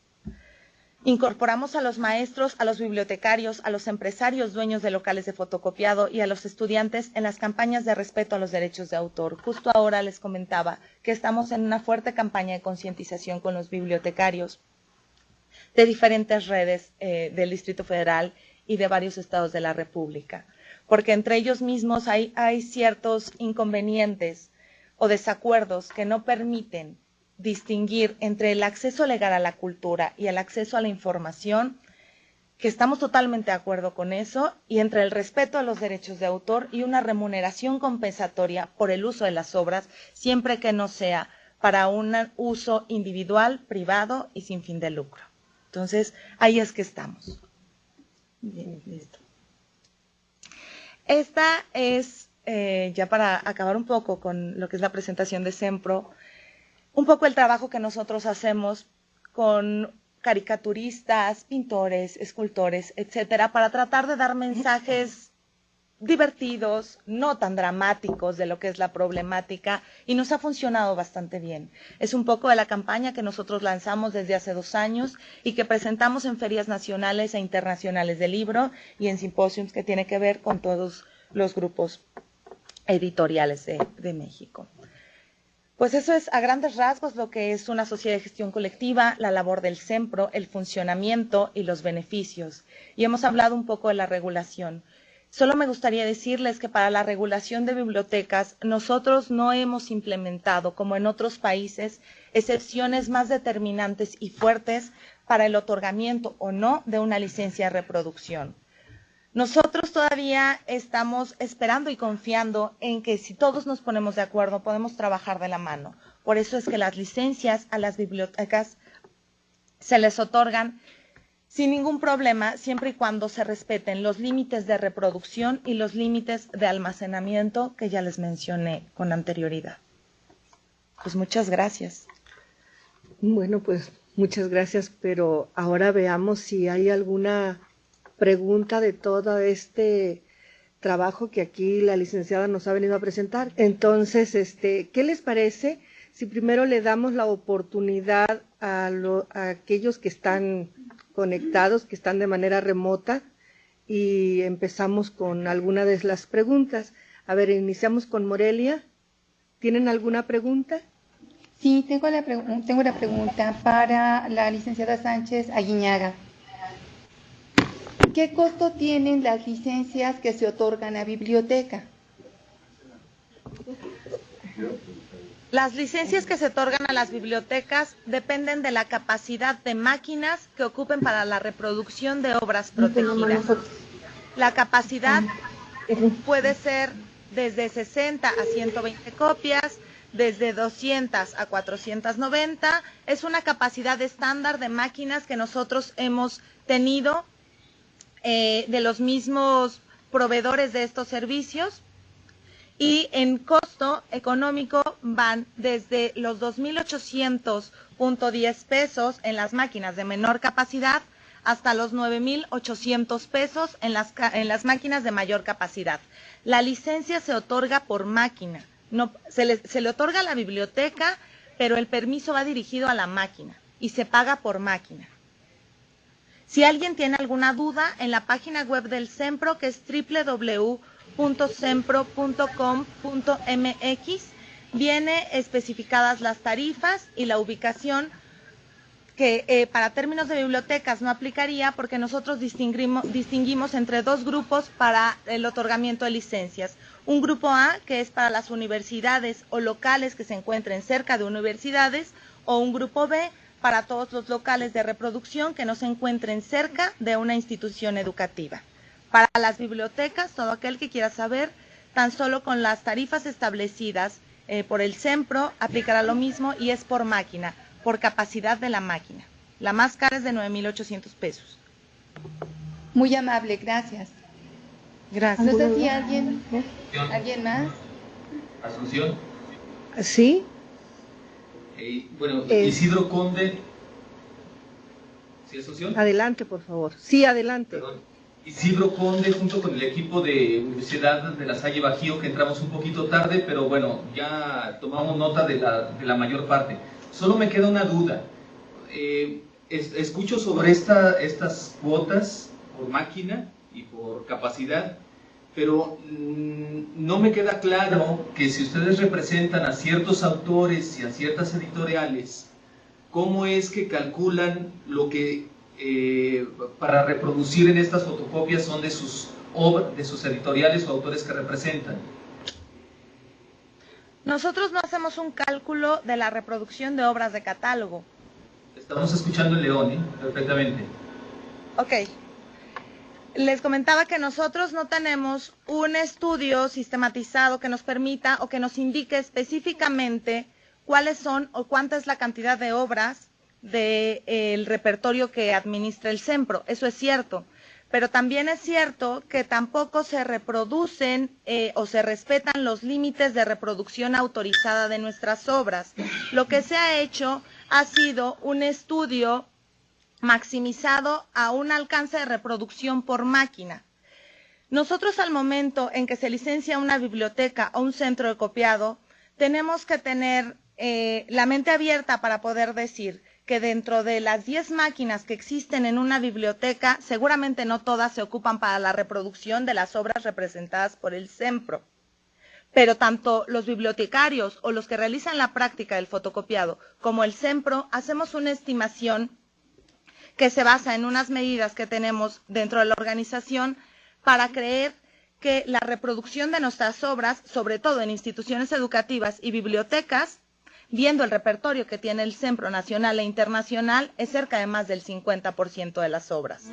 Incorporamos a los maestros, a los bibliotecarios, a los empresarios dueños de locales de fotocopiado y a los estudiantes en las campañas de respeto a los derechos de autor. Justo ahora les comentaba que estamos en una fuerte campaña de concientización con los bibliotecarios de diferentes redes del Distrito Federal y de varios estados de la República, porque entre ellos mismos hay ciertos inconvenientes o desacuerdos que no permiten distinguir entre el acceso legal a la cultura y el acceso a la información, que estamos totalmente de acuerdo con eso, y entre el respeto a los derechos de autor y una remuneración compensatoria por el uso de las obras, siempre que no sea para un uso individual, privado y sin fin de lucro. Entonces, ahí es que estamos. Bien, listo. Esta es, ya para acabar un poco con lo que es la presentación de Sempro, un poco el trabajo que nosotros hacemos con caricaturistas, pintores, escultores, etcétera, para tratar de dar mensajes divertidos, no tan dramáticos de lo que es la problemática, y nos ha funcionado bastante bien. Es un poco de la campaña que nosotros lanzamos desde hace 2 años y que presentamos en ferias nacionales e internacionales de libro y en simposios que tiene que ver con todos los grupos editoriales de México. Pues eso es a grandes rasgos lo que es una sociedad de gestión colectiva, la labor del Sempro, el funcionamiento y los beneficios. Y hemos hablado un poco de la regulación. Solo me gustaría decirles que para la regulación de bibliotecas nosotros no hemos implementado, como en otros países, excepciones más determinantes y fuertes para el otorgamiento o no de una licencia de reproducción. Nosotros todavía estamos esperando y confiando en que si todos nos ponemos de acuerdo podemos trabajar de la mano. Por eso es que las licencias a las bibliotecas se les otorgan sin ningún problema, siempre y cuando se respeten los límites de reproducción y los límites de almacenamiento que ya les mencioné con anterioridad. Pues muchas gracias. Bueno, pues muchas gracias, pero ahora veamos si hay alguna pregunta de todo este trabajo que aquí la licenciada nos ha venido a presentar. Entonces, ¿qué les parece si primero le damos la oportunidad a aquellos que están conectados, que están de manera remota, y empezamos con alguna de las preguntas? A ver, iniciamos con Morelia. ¿Tienen alguna pregunta? Sí, tengo una pregunta para la licenciada Sánchez Aguiñaga. ¿Qué costo tienen las licencias que se otorgan a biblioteca? Las licencias que se otorgan a las bibliotecas dependen de la capacidad de máquinas que ocupen para la reproducción de obras protegidas. La capacidad puede ser desde 60 a 120 copias, desde 200 a 490. Es una capacidad estándar de máquinas que nosotros hemos tenido de los mismos proveedores de estos servicios, y en costo económico van desde los 2,800.10 pesos en las máquinas de menor capacidad hasta los 9,800 pesos en las máquinas de mayor capacidad. La licencia se otorga por máquina, no, se le otorga a la biblioteca, pero el permiso va dirigido a la máquina y se paga por máquina. Si alguien tiene alguna duda, en la página web del Sempro, que es www.sempro.com.mx, viene especificadas las tarifas y la ubicación, que para términos de bibliotecas no aplicaría porque nosotros distinguimos entre 2 grupos para el otorgamiento de licencias. Un grupo A, que es para las universidades o locales que se encuentren cerca de universidades, o un grupo B, para todos los locales de reproducción que no se encuentren cerca de una institución educativa. Para las bibliotecas, todo aquel que quiera saber, tan solo con las tarifas establecidas por el Sempro aplicará lo mismo, y es por máquina, por capacidad de la máquina. La más cara es de 9,800 pesos. Muy amable, gracias. Gracias. No sé si alguien más. Asunción. ¿Sí? Bueno, Isidro Conde. ¿Sí, Asunción? Adelante, por favor. Sí, adelante. Perdón. Isidro Conde, junto con el equipo de Universidad de La Salle Bajío, que entramos un poquito tarde, pero bueno, ya tomamos nota de la mayor parte. Solo me queda una duda. Escucho sobre estas cuotas por máquina y por capacidad, pero no me queda claro que si ustedes representan a ciertos autores y a ciertas editoriales, ¿cómo es que calculan lo que para reproducir en estas fotocopias son de sus editoriales o autores que representan? Nosotros no hacemos un cálculo de la reproducción de obras de catálogo. Estamos escuchando el león, ¿eh? Perfectamente. Ok. Les comentaba que nosotros no tenemos un estudio sistematizado que nos permita o que nos indique específicamente cuáles son o cuánta es la cantidad de obras del repertorio que administra el CEMPRO. Eso es cierto. Pero también es cierto que tampoco se reproducen o se respetan los límites de reproducción autorizada de nuestras obras. Lo que se ha hecho ha sido un estudio maximizado a un alcance de reproducción por máquina. Nosotros, al momento en que se licencia una biblioteca o un centro de copiado, tenemos que tener la mente abierta para poder decir que dentro de las 10 máquinas que existen en una biblioteca, seguramente no todas se ocupan para la reproducción de las obras representadas por el CEMPRO. Pero tanto los bibliotecarios o los que realizan la práctica del fotocopiado como el CEMPRO hacemos una estimación que se basa en unas medidas que tenemos dentro de la organización para creer que la reproducción de nuestras obras, sobre todo en instituciones educativas y bibliotecas, viendo el repertorio que tiene el CEMPRO nacional e internacional, es cerca de más del 50% de las obras.